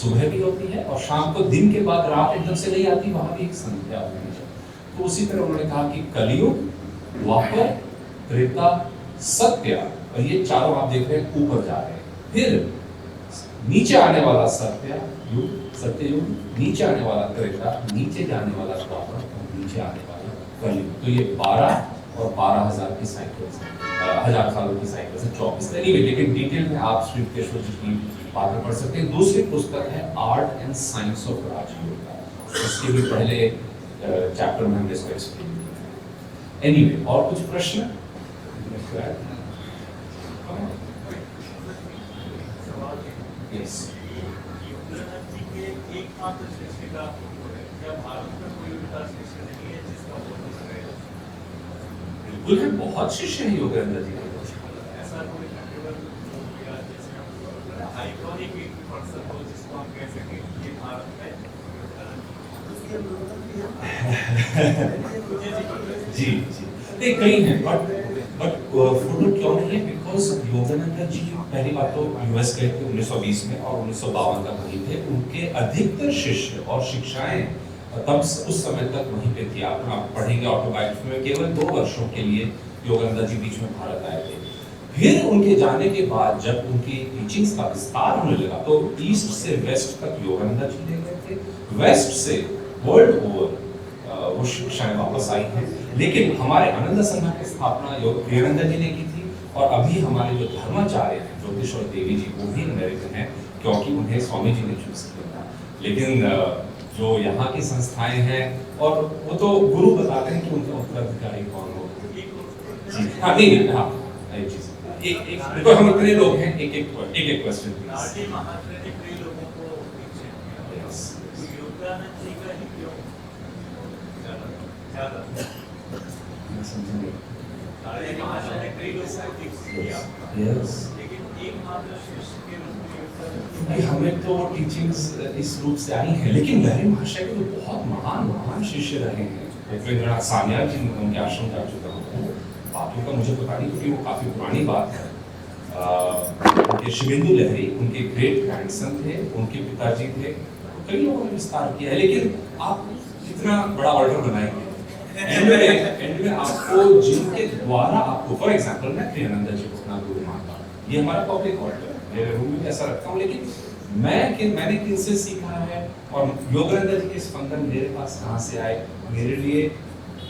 सुबह भी होती है, और शाम को दिन के बाद रात एकदम से नहीं आती, वहां भी एक संध्या होती है। तो उसी तरह उन्होंने कहा कि कलयुग, द्वापर, त्रेता, सत्य, और ये चारों आप देख रहे हैं ऊपर जा रहे हैं, फिर नीचे आने वाला सत्ययुग, नीचे आने वाला त्रेता, नीचे जाने वाला द्वापर, और नीचे आने वाला कलयुग। तो ये 12 और 12,000 की साइकिल से, 1000 सालों की साइकिल से 24। एनीवे, लेकिन डिटेल में आप श्री युक्तेश्वर जी की बात में पढ़ सकते हैं। दूसरी पुस्तक है आर्ट एंड साइंस ऑफ राजयोग, इसके भी पहले चैप्टर में हमने इसको एक्सप्लेन किया। एनीवे, और कुछ प्रश्न? Yes. बिल्कुल है, बहुत शिष्य हैं योगानंदा जी के। जी जी, नहीं कई हैं, बट फॉलो क्यों नहीं है? बिकॉज योगानंदा जी पहली बात तो यूएस गए थे 1920 में, और 1952 तक वहीं थे। उनके अधिकतर शिष्य और शिक्षाएं तब उस समय तक वहीं पे थी। आप पढ़ेंगे ऑटोबायोग्राफी में, केवल 2 वर्षों के लिए योगानंदा जी बीच में भारत आए थे। फिर उनके जाने के बाद जब उनकी टीचिंग्स का विस्तार होने लगा, तो ईस्ट से वेस्ट तक योगानंदा जी ले गए थे, वेस्ट से वर्ल्ड ओवर वो शिक्षाएं वापस आई हैं। लेकिन हमारे आनंद संघ की स्थापना क्रियानंदा जी ने की थी, और अभी हमारे जो धर्माचार्य हैं ज्योतिष और देवी जी, वो भी अमेरिकन हैं, क्योंकि उन्हें स्वामी जी ने चूज किया था। लेकिन जो यहाँ की संस्थाएं हैं, और वो तो गुरु बताते हैं कि उनका उत्तराधिकारी कौन हो। जी हाँ, नहीं हाँ, एक चीज, एक तो हम इतने लोग हैं, एक एक क्वेश्चन हमें तो टीचिंग्स इस रूप से आई हैं, लेकिन लहरी महाशय के तो बहुत महान शिष्य रहे हैं। सान्याल जी उनके आश्रम जा चुका हूँ, बातों का मुझे पता नहीं क्योंकि वो काफी पुरानी बात है। उनके शिवेंदु लहरी उनके ग्रेट ग्रैंडसन थे, उनके पिताजी थे, कई लोगों ने विस्तार किया है। लेकिन आप कितना बड़ा ऑर्डर बनाएंगे एंड में आपको जिनके द्वारा आपको, फॉर एग्जांपल मैं प्रियानंदा जी को अपना गुरु मानता हूँ, ये हमारा पब्लिक ऑर्डर है, मेरे रूम में ऐसा रखता हूँ, लेकिन मैंने किनसे सीखा है और योगानंदा जी के स्पंदन मेरे पास कहाँ से आए, मेरे लिए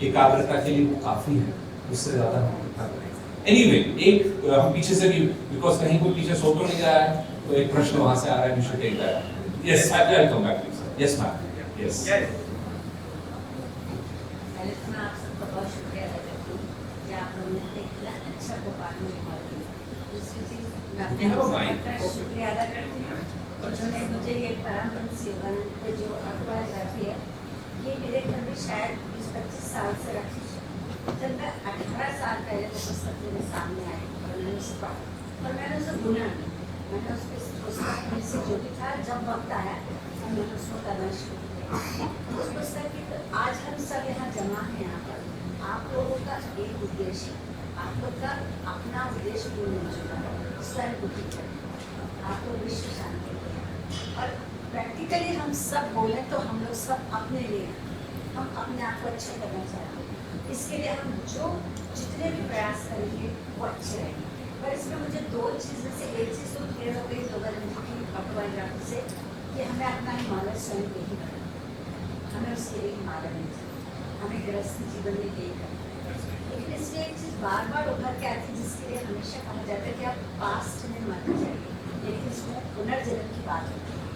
एकाग्रता के लिए वो काफी है, उससे ज्यादा हम कर रहे हैं। एनीवे, एक हम पीछे से भी, बिकॉज कहीं कोई पीछे सो तो नहीं रहा है, तो एक प्रश्न वहां से आ रहा है, we should take that. Yes, I will come back please. Yes ma'am, yes. पहले तो मैं आप सबका बहुत शुक्रिया अदा करती हूँ कि आप लोगों ने इतना अच्छा गोपाल में कॉल किया। दूसरी चीज़ मैं अपने आप का शुक्रिया अदा करती हूँ, और उन्होंने मुझे ये परम शिवानंद पे जो ऑटोबायोग्राफी है, ये मेरे घर में शायद 20-25 साल से रखी है। जब मैं 18 साल पहले वो पुस्तक मेरे सामने आई और मैंने उसे पढ़ा, और मैंने उसे भूला नहीं, मैंने उसके से जो भी था, जब वक्त आया तो मैंने उसको करना शुरू किया। उस पुस्तक की आज हम सब यहाँ जमा हैं, यहाँ पर आप लोगों का एक उद्देश्य, आप लोग का अपना उद्देश्य पूर्ण हो चुका है, स्वयं बुद्धि करना, आप लोग विश्व शांति के, और प्रैक्टिकली हम सब बोले तो हम लोग सब अपने लिए, हम अपने आप को अच्छा करना चाहते हैं, इसके लिए हम जो जितने भी प्रयास करेंगे वो अच्छे रहेंगे। पर इसमें मुझे दो चीज़ों से एक चीज़ तो क्लियर हो गई योगानंद की ऑटोबायोग्राफी से, कि हमें अपना हिमालय स्वयं यही करना, हमें उसके लिए हिमालय नहीं चाहिए, हमें गृहस्थ जीवन में यही करना है। लेकिन इसमें एक चीज़ बार बार उभर के आती है, जिसके लिए हमेशा कहा जाता है कि आप पास्ट में मत जाइए, लेकिन इसमें पुनर्जन्म की बात होती है।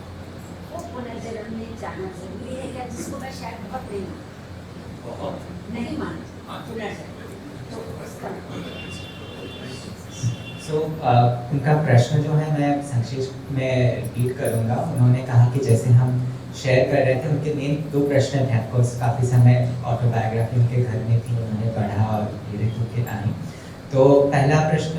वो पुनर्जन्म में जाना जरूरी है क्या, जिसको मैं शायद बहुत नहीं मानती पुनर्जन्म, तो उसका उनका प्रश्न जो है मैं संक्षेप में रिपीट करूँगा। उन्होंने कहा कि जैसे हम शेयर कर रहे थे, उनके मेन 2 प्रश्न थे। ऑफकोर्स काफ़ी समय ऑटोबायोग्राफी उनके घर में थी, उन्होंने पढ़ा और धीरे धीरे आई। तो पहला प्रश्न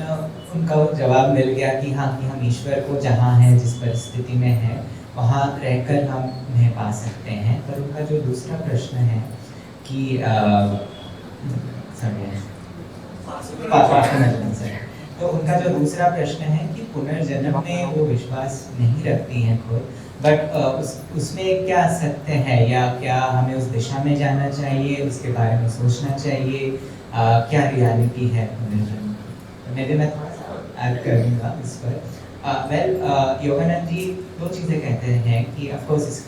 उनका जवाब मिल गया कि हाँ, कि हम ईश्वर को जहाँ हैं, जिस परिस्थिति में है, वहाँ रहकर हम उन्हें पा सकते हैं। पर उनका जो दूसरा प्रश्न है कि तो उनका जो दूसरा प्रश्न है कि पुनर्जन्म में वो विश्वास नहीं रखती हैं खुद, बट उसमें क्या सत्य है, या क्या हमें उस दिशा में जाना चाहिए, उसके बारे में सोचना चाहिए, क्या रियलिटी है पुनर्जन्म। तो मैं थोड़ा सा ऐड कर दूँगा इस पर। योगानंद जी 2 चीज़ें कहते हैं कि ऑफकोर्स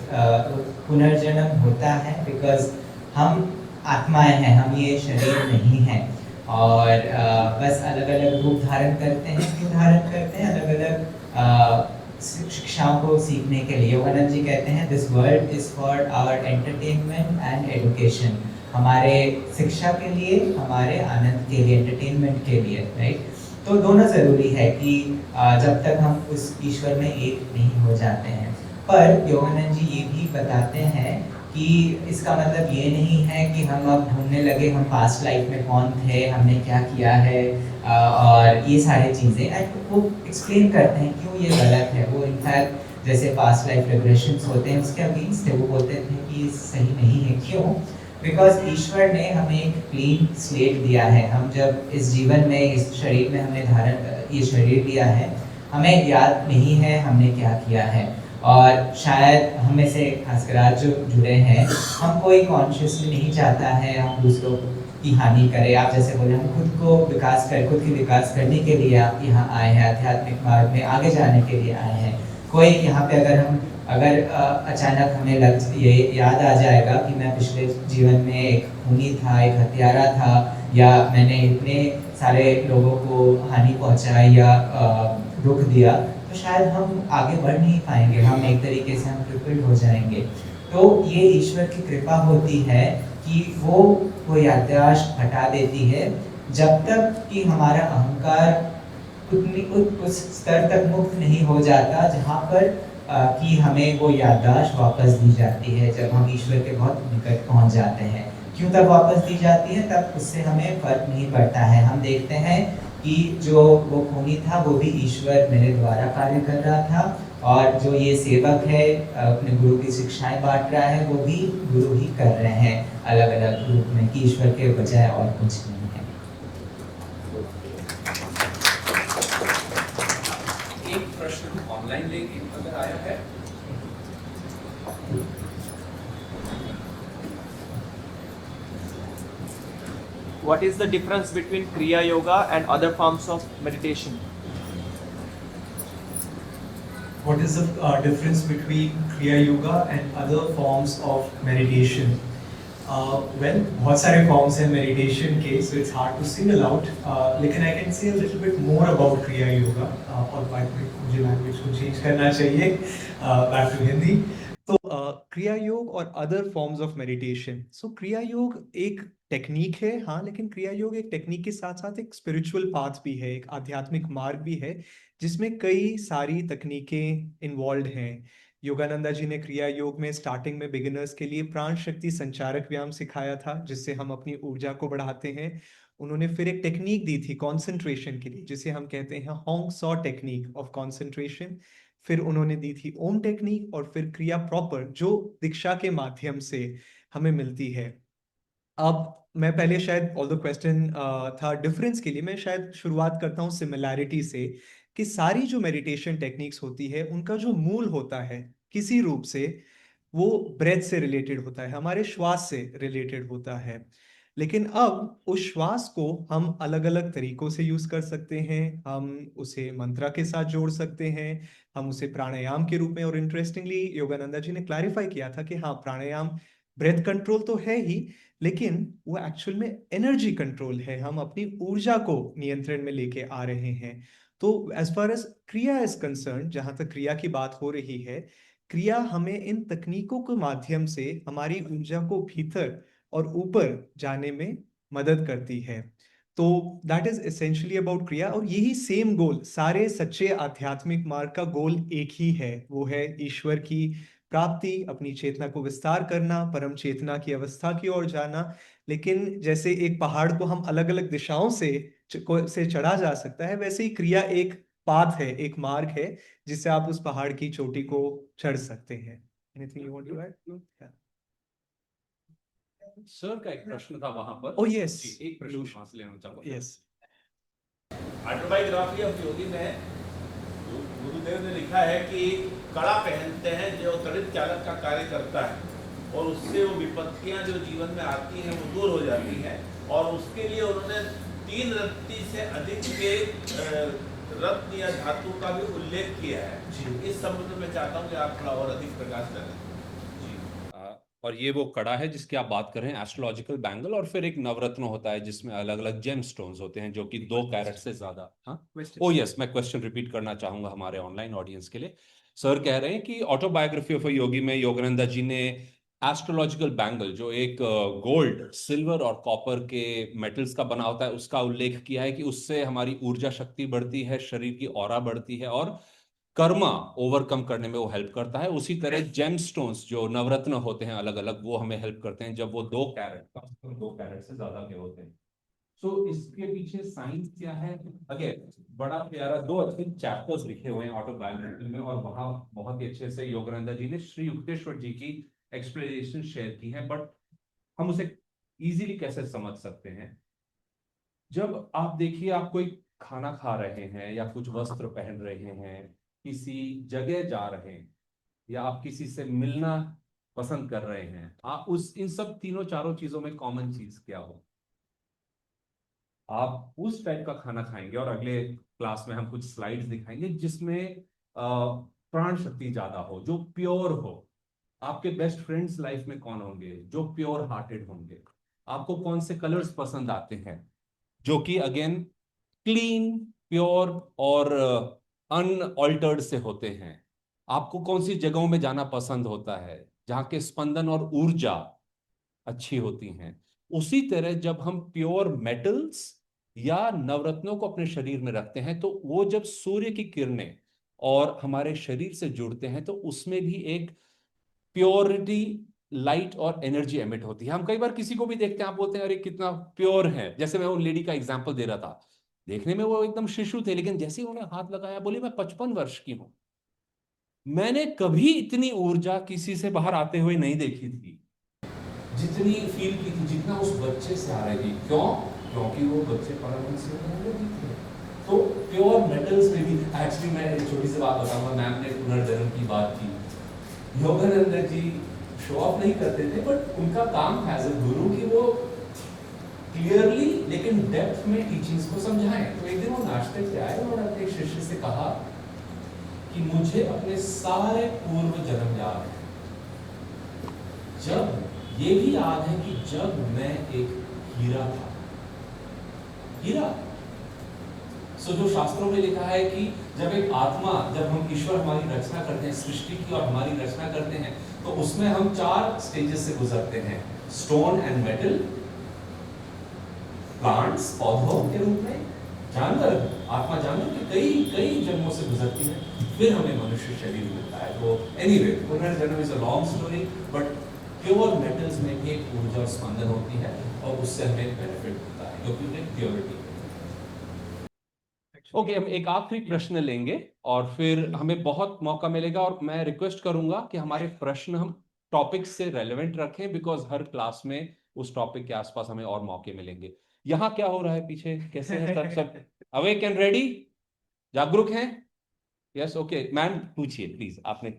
पुनर्जन्म होता है बिकॉज हम आत्माएं हैं, हम ये शरीर नहीं हैं, और बस अलग अलग रूप धारण करते हैं। क्यों धारण करते हैं? अलग अलग शिक्षाओं को सीखने के लिए। योगानंद जी कहते हैं this world is for our entertainment and education, हमारे शिक्षा के लिए, हमारे आनंद के लिए, एंटरटेनमेंट के लिए, राइट। तो दोनों ज़रूरी है कि जब तक हम उस ईश्वर में एक नहीं हो जाते हैं। पर योगानंद जी ये भी बताते हैं कि इसका मतलब ये नहीं है कि हम अब ढूंढने लगे हम पास्ट लाइफ में कौन थे, हमने क्या किया है, और ये सारी चीज़ें। एंड वो एक्सप्लेन करते हैं क्यों ये गलत है। वो इनफैक्ट जैसे पास्ट लाइफ रिग्रेशंस होते हैं उसके अगेंस्ट थे, वो बोलते थे कि सही नहीं है। क्यों? बिकॉज ईश्वर ने हमें एक क्लीन स्लेट दिया है। हम जब इस जीवन में, इस शरीर में हमने ये शरीर लिया है, हमें याद नहीं है हमने क्या किया है, और शायद हम में से खासकर आज जो जुड़े हैं, हम कोई कॉन्शियसली नहीं चाहता है हम दूसरों की हानि करें। आप जैसे बोले, हम खुद की विकास करने के लिए आप यहाँ आए हैं, आध्यात्मिक मार्ग में आगे जाने के लिए आए हैं। कोई यहाँ पे अगर अचानक हमें ये याद आ जाएगा कि मैं पिछले जीवन में एक खूनी था, एक हत्यारा था, या मैंने इतने सारे लोगों को हानि पहुँचाई या दुख दिया, तो शायद हम आगे बढ़ नहीं पाएंगे, हम एक तरीके से हम क्रिपल्ड हो जाएंगे। तो ये ईश्वर की कृपा होती है कि वो याददाश्त हटा देती है, जब तक कि हमारा अहंकार उस स्तर तक मुक्त नहीं हो जाता जहाँ पर कि हमें वो याददाश्त वापस दी जाती है। जब हम ईश्वर के बहुत निकट पहुँच जाते हैं, क्यों तब वापस दी जाती है? तब उससे हमें फर्क नहीं पड़ता है। हम देखते हैं कि जो वो खूनी था वो भी ईश्वर मेरे द्वारा कार्य कर रहा था, और जो ये सेवक है अपने गुरु की शिक्षाएं बांट रहा है, वो भी गुरु ही कर रहे हैं अलग अलग रूप में, कि ईश्वर के बजाय और कुछ नहीं है। एक प्रश्न ऑनलाइन लेंगे अगर आया है। what is the difference between Kriya Yoga and other forms of meditation? What is the difference between Kriya Yoga and other forms of meditation? Well, बहुत सारे forms हैं meditation के, so it's hard to single out. लेकिन I can say a little bit more about Kriya Yoga. और by the way, मुझे language को change करना चाहिए. Back to Hindi. तो क्रिया योग और अदर फॉर्म्स ऑफ मेडिटेशन. सो क्रिया योग एक टेक्निक है, हाँ, लेकिन क्रिया योग एक टेक्निक के साथ साथ एक स्पिरिचुअल पाथ भी है, एक आध्यात्मिक मार्ग भी है, जिसमें कई सारी तकनीकें इन्वॉल्व हैं. योगानंदा जी ने क्रिया योग में स्टार्टिंग में बिगिनर्स के लिए प्राण शक्ति संचारक व्यायाम सिखाया था, जिससे हम अपनी ऊर्जा को बढ़ाते हैं. उन्होंने फिर एक टेक्निक दी थी कॉन्सेंट्रेशन के लिए, जिसे हम कहते हैं Hong saw technique of concentration. फिर उन्होंने दी थी ओम टेक्निक, और फिर क्रिया प्रॉपर जो दीक्षा के माध्यम से हमें मिलती है. अब मैं पहले शायद ऑल द क्वेश्चन था डिफरेंस के लिए, मैं शायद शुरुआत करता हूँ सिमिलैरिटी से, कि सारी जो मेडिटेशन टेक्निक्स होती है उनका जो मूल होता है किसी रूप से वो ब्रेथ से रिलेटेड होता है, हमारे श्वास से रिलेटेड होता है. लेकिन अब उस श्वास को हम अलग अलग तरीकों से यूज कर सकते हैं. हम उसे मंत्रा के साथ जोड़ सकते हैं, हम उसे प्राणायाम के रूप में, और इंटरेस्टिंगली योगानंदा जी ने क्लैरिफाई किया था कि हाँ, प्राणायाम ब्रेथ कंट्रोल तो है ही, लेकिन वो एक्चुअल में एनर्जी कंट्रोल है, हम अपनी ऊर्जा को नियंत्रण में लेके आ रहे हैं. तो एज फार एज क्रिया इज कंसर्न, जहां तक क्रिया की बात हो रही है, क्रिया हमें इन तकनीकों के माध्यम से हमारी ऊर्जा को भीतर और ऊपर जाने में मदद करती है. तो दैट इज एसेंशियली अबाउट क्रिया, और यही सेम गोल, सारे सच्चे आध्यात्मिक मार्ग का गोल एक ही है, वो है ईश्वर की प्राप्ति, अपनी चेतना को विस्तार करना, परम चेतना की अवस्था की ओर जाना. लेकिन जैसे एक पहाड़ को हम अलग अलग दिशाओं से चढ़ा जा सकता है, वैसे ही क्रिया एक पाथ है, एक मार्ग है, जिससे आप उस पहाड़ की चोटी को चढ़ सकते हैं. Anything you want to add? Sir का एक प्रश्न था वहां पर. Oh, yes. जी, एक प्रश्न वहां से लेना चाहूंगा. यस. ऑटोबायोग्राफी ऑफ योगी में गुरुदेव ने लिखा है कि कड़ा पहनते हैं जो तड़ित चालक का कार्य करता है, और उससे वो विपत्तियां जो जीवन में आती हैं वो दूर हो जाती हैं. और उसके लिए उन्होंने 3 रत्ती से अधिक के रत्न या धातु का भी उल्लेख किया है. इस संबंध में चाहता हूँ कि आप थोड़ा और अधिक प्रकाश करें. और ये वो कड़ा है जिसकी आप बात कर रहे हैं, एस्ट्रोलॉजिकल बैंगल, और फिर एक नवरत्न होता है जिसमें अलग अलग जेम स्टोन्स होते हैं जो कि 2 कैरेट से ज्यादा. हाँ, ओ यस, मैं क्वेश्चन रिपीट करना चाहूंगा हमारे ऑनलाइन ऑडियंस के लिए. सर कह रहे हैं कि ऑटोबायोग्राफी ऑफ अ योगी में योगानंदा जी ने एस्ट्रोलॉजिकल बैंगल, जो एक गोल्ड, सिल्वर और कॉपर के मेटल्स का बना होता है, उसका उल्लेख किया है कि उससे हमारी ऊर्जा शक्ति बढ़ती है, शरीर की ऑरा बढ़ती है, और कर्मा ओवरकम करने में वो हेल्प करता है. उसी तरह जेम स्टोन्स जो नवरत्न होते हैं अलग अलग, वो हमें हेल्प करते हैं जब वो 2 कैरेट से ज्यादा के होते हैं. सो इसके पीछे साइंस क्या है? अगेन बड़ा प्यारा 2 अच्छे चैप्टर्स लिखे हुए हैं ऑटोबायोग्राफी में, और वहां बहुत ही अच्छे से योगानंदा जी ने श्री युक्तेश्वर जी की एक्सप्लेनेशन शेयर की है. बट हम उसे इजीली कैसे समझ सकते हैं? जब आप देखिए, आप कोई खाना खा रहे हैं या कुछ वस्त्र पहन रहे हैं, किसी जगह जा रहे हैं, या आप किसी से मिलना पसंद कर रहे हैं, आप उस इन सब 3-4 चीजों में कॉमन चीज क्या हो? आप उस टाइप का खाना खाएंगे, और अगले क्लास में हम कुछ स्लाइड्स दिखाएंगे जिसमें प्राण शक्ति ज्यादा हो, जो प्योर हो. आपके बेस्ट फ्रेंड्स लाइफ में कौन होंगे? जो प्योर हार्टेड होंगे. आपको कौन से कलर्स पसंद आते हैं जो कि अगेन क्लीन, प्योर और अनऑल्टर्ड से होते हैं? आपको कौन सी जगहों में जाना पसंद होता है जहां के स्पंदन और ऊर्जा अच्छी होती हैं? उसी तरह जब हम प्योर मेटल्स या नवरत्नों को अपने शरीर में रखते हैं, तो वो जब सूर्य की किरणें और हमारे शरीर से जुड़ते हैं, तो उसमें भी एक प्योरिटी, लाइट और एनर्जी एमिट होती है. हम कई बार किसी को भी देखते हैं, आप बोलते हैं अरे कितना प्योर है. जैसे मैं उन लेडी का एग्जांपल दे रहा था, देखने में वो एकदम शिशु थे, लेकिन जैसे ही उन्होंने हाथ लगाया, बोली मैं 55 वर्ष की हूं. मैंने कभी इतनी ऊर्जा किसी से बाहर आते हुए नहीं देखी थी जितनी फील की थी, जितना उस बच्चे से आ रही थी. क्यों? क्योंकि वो बच्चे परमहंस थे. तो प्योर मेटल्स में भी एक्चुअली, मैं एक छोटी सी बात बताऊंगा. मैम ने पुनर्जन्म की बात की. योगानंद जी शो ऑफ नहीं करते थे, बट उनका काम एज अ गुरु कि वो क्लियरली लेकिन डेप्थ में टीचिंग्स को समझाएं। तो एक दिन वो नाश्ते पे आए और अपने एक शिष्य से कहा कि मुझे अपने सारे पूर्व जन्म याद है, जब ये भी याद है कि जब मैं एक हीरा था, हीरा। सो जो शास्त्रों में लिखा है कि जब एक आत्मा, जब हम ईश्वर हमारी रचना करते हैं, सृष्टि की और हमारी रचना करते हैं, तो उसमें हम 4 स्टेजेस से गुजरते हैं, स्टोन एंड मेटल, प्लांट्स पौधों के रूप में, जानवर, आत्मा जानवर के कई कई जन्मों से गुजरती है, फिर हमें मनुष्य शरीर मिलता है। तो एनीवे, पुनर्जन्म is a long story, but pure metals में भी एक ऊर्जा और स्पंदन होती है और उससे हमें बेनिफिट होता है क्योंकि उन्हें प्योरिटी। ओके, हम एक आखिरी प्रश्न लेंगे और फिर हमें बहुत मौका मिलेगा, और मैं रिक्वेस्ट करूंगा कि हमारे प्रश्न हम टॉपिक से रेलेवेंट रखें, बिकॉज हर क्लास में उस टॉपिक के आसपास हमें और मौके मिलेंगे। यहाँ क्या हो रहा है पीछे, कैसे है सब अवेक एंड रेडी, जागरूक हैं? यस, ओके मैम, पूछिए प्लीज। आपने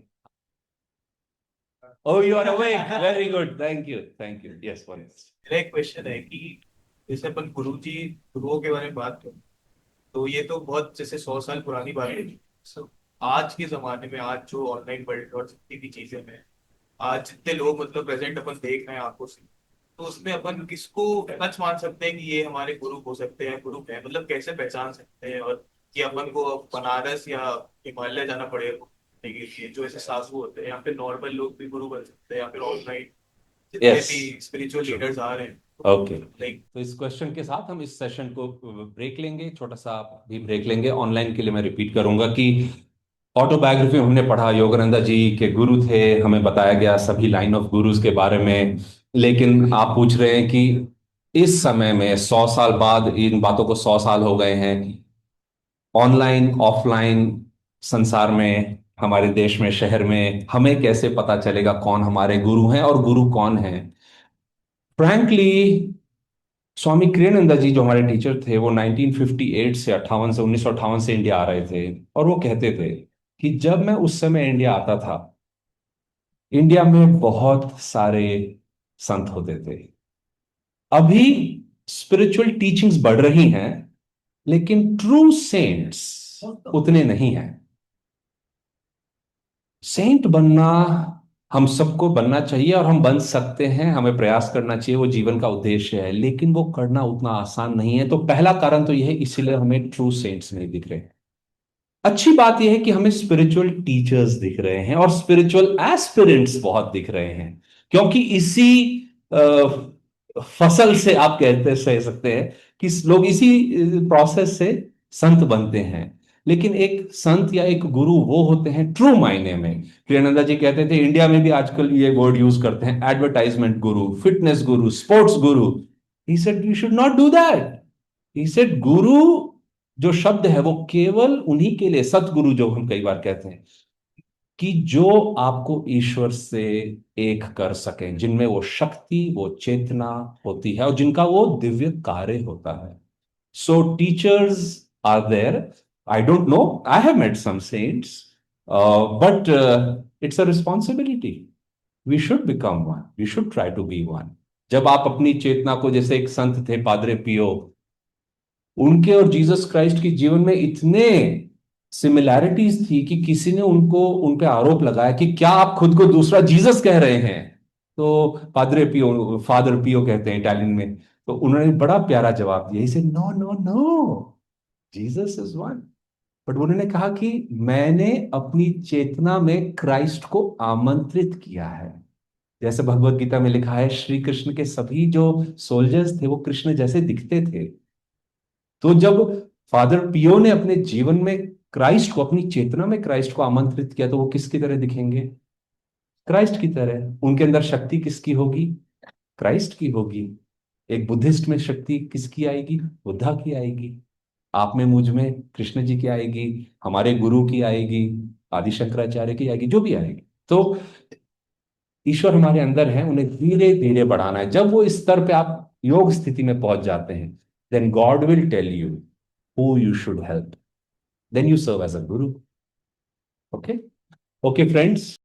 oh, you are awake, very good, thank you, thank you. Yes, one मेरा एक क्वेश्चन है कि जैसे अपन गुरुओं के बारे में बात करें तो ये तो बहुत जैसे 100 साल पुरानी बात है। आज के जमाने में आज जो ऑनलाइन वर्ल्ड और जितनी भी चीजें हैं, आज जितने लोग मतलब प्रेजेंट अपन देख रहे हैं आंखों से, तो उसमें अपन किसको सच मान सकते हैं कि ये हमारे गुरु हो सकते हैं, गुरु हैं, मतलब कैसे पहचान सकते हैं? और कि अपन को बनारस या हिमालय जाना पड़ेगा के लिए, जो ऐसे साधु होते हैं, या फिर नॉर्मल लोग भी गुरु बन सकते हैं, या फिर ऑनलाइन जितने Yes. भी स्पिरिचुअल लीडर्स आ रहे हैं? ओके, लाइक तो इस क्वेश्चन के साथ हम इस सेशन को ब्रेक लेंगे, छोटा सा भी ब्रेक लेंगे। ऑनलाइन के लिए मैं रिपीट करूंगा कि ऑटोबायोग्राफी हमने पढ़ा, योगानंदा जी के गुरु थे, हमें बताया गया सभी लाइन ऑफ गुरुज के बारे में। लेकिन आप पूछ रहे हैं कि इस समय में 100 साल बाद, इन बातों को 100 साल हो गए हैं, ऑनलाइन ऑफलाइन संसार में, हमारे देश में, शहर में, हमें कैसे पता चलेगा कौन हमारे गुरु हैं और गुरु कौन हैं? फ्रैंकली, स्वामी कृष्णानंद जी जो हमारे टीचर थे, वो 1958 से 58 से 1958 से इंडिया आ रहे थे, और वो कहते थे कि जब मैं उस समय इंडिया आता था, इंडिया में बहुत सारे संत होते थे। अभी स्पिरिचुअल टीचिंग्स बढ़ रही हैं, लेकिन ट्रू सेंट्स उतने नहीं हैं। सेंट बनना हम सबको बनना चाहिए और हम बन सकते हैं, हमें प्रयास करना चाहिए, वो जीवन का उद्देश्य है, लेकिन वो करना उतना आसान नहीं है। तो पहला कारण तो यह है, इसीलिए हमें ट्रू सेंट्स नहीं दिख रहे। अच्छी बात यह है कि हमें स्पिरिचुअल टीचर्स दिख रहे हैं और स्पिरिचुअल एस्पिरेंट्स बहुत दिख रहे हैं, क्योंकि इसी फसल से आप कहते सह सकते हैं कि लोग इसी प्रोसेस से संत बनते हैं। लेकिन एक संत या एक गुरु वो होते हैं ट्रू मायने में। प्रियानंदा जी कहते थे, इंडिया में भी आजकल ये वर्ड यूज करते हैं, advertisement Guru, fitness Guru, sports Guru. He said you should not do that. He said गुरु जो शब्द है वो केवल उन्हीं के लिए, सतगुरु जो हम कई बार कहते हैं, कि जो आपको ईश्वर से एक कर सके, जिनमें वो शक्ति, वो चेतना होती है और जिनका वो दिव्य कार्य होता है। So teachers are there. I don't know, I have met some saints, but it's a responsibility. We should become one, we should try to be one. जब आप अपनी चेतना को, जैसे एक संत थे पादरे पियो, उनके और जीसस क्राइस्ट के जीवन में इतने सिमिलैरिटीज थी कि किसी ने उनको उन पे आरोप लगाया कि क्या आप खुद को दूसरा जीसस कह रहे हैं? तो पादरे पियो, फादर पियो कहते हैं इटालियन में, तो उन्होंने बड़ा प्यारा जवाब दिया, इसे no no no, Jesus is one. But उन्होंने कहा कि मैंने अपनी चेतना में क्राइस्ट को आमंत्रित किया है। जैसे भगवत गीता में लिखा है, श्री कृष्ण के सभी जो सोल्जर्स थे वो कृष्ण जैसे दिखते थे। तो जब फादर पियो ने अपने जीवन में क्राइस्ट को, अपनी चेतना में क्राइस्ट को आमंत्रित किया, तो वो किसकी तरह दिखेंगे? क्राइस्ट की तरह। उनके अंदर शक्ति किसकी होगी? क्राइस्ट की होगी। एक बुद्धिस्ट में शक्ति किसकी आएगी? बुद्धा की आएगी। आप में, मुझ में कृष्ण जी की आएगी, हमारे गुरु की आएगी, आदि शंकराचार्य की आएगी, जो भी आएगी। तो ईश्वर हमारे अंदर है, उन्हें धीरे धीरे बढ़ाना है। जब वो इस स्तर पे आप योग स्थिति में पहुंच जाते हैं, then God will tell you who you should help, then you serve as a guru. Okay, okay friends.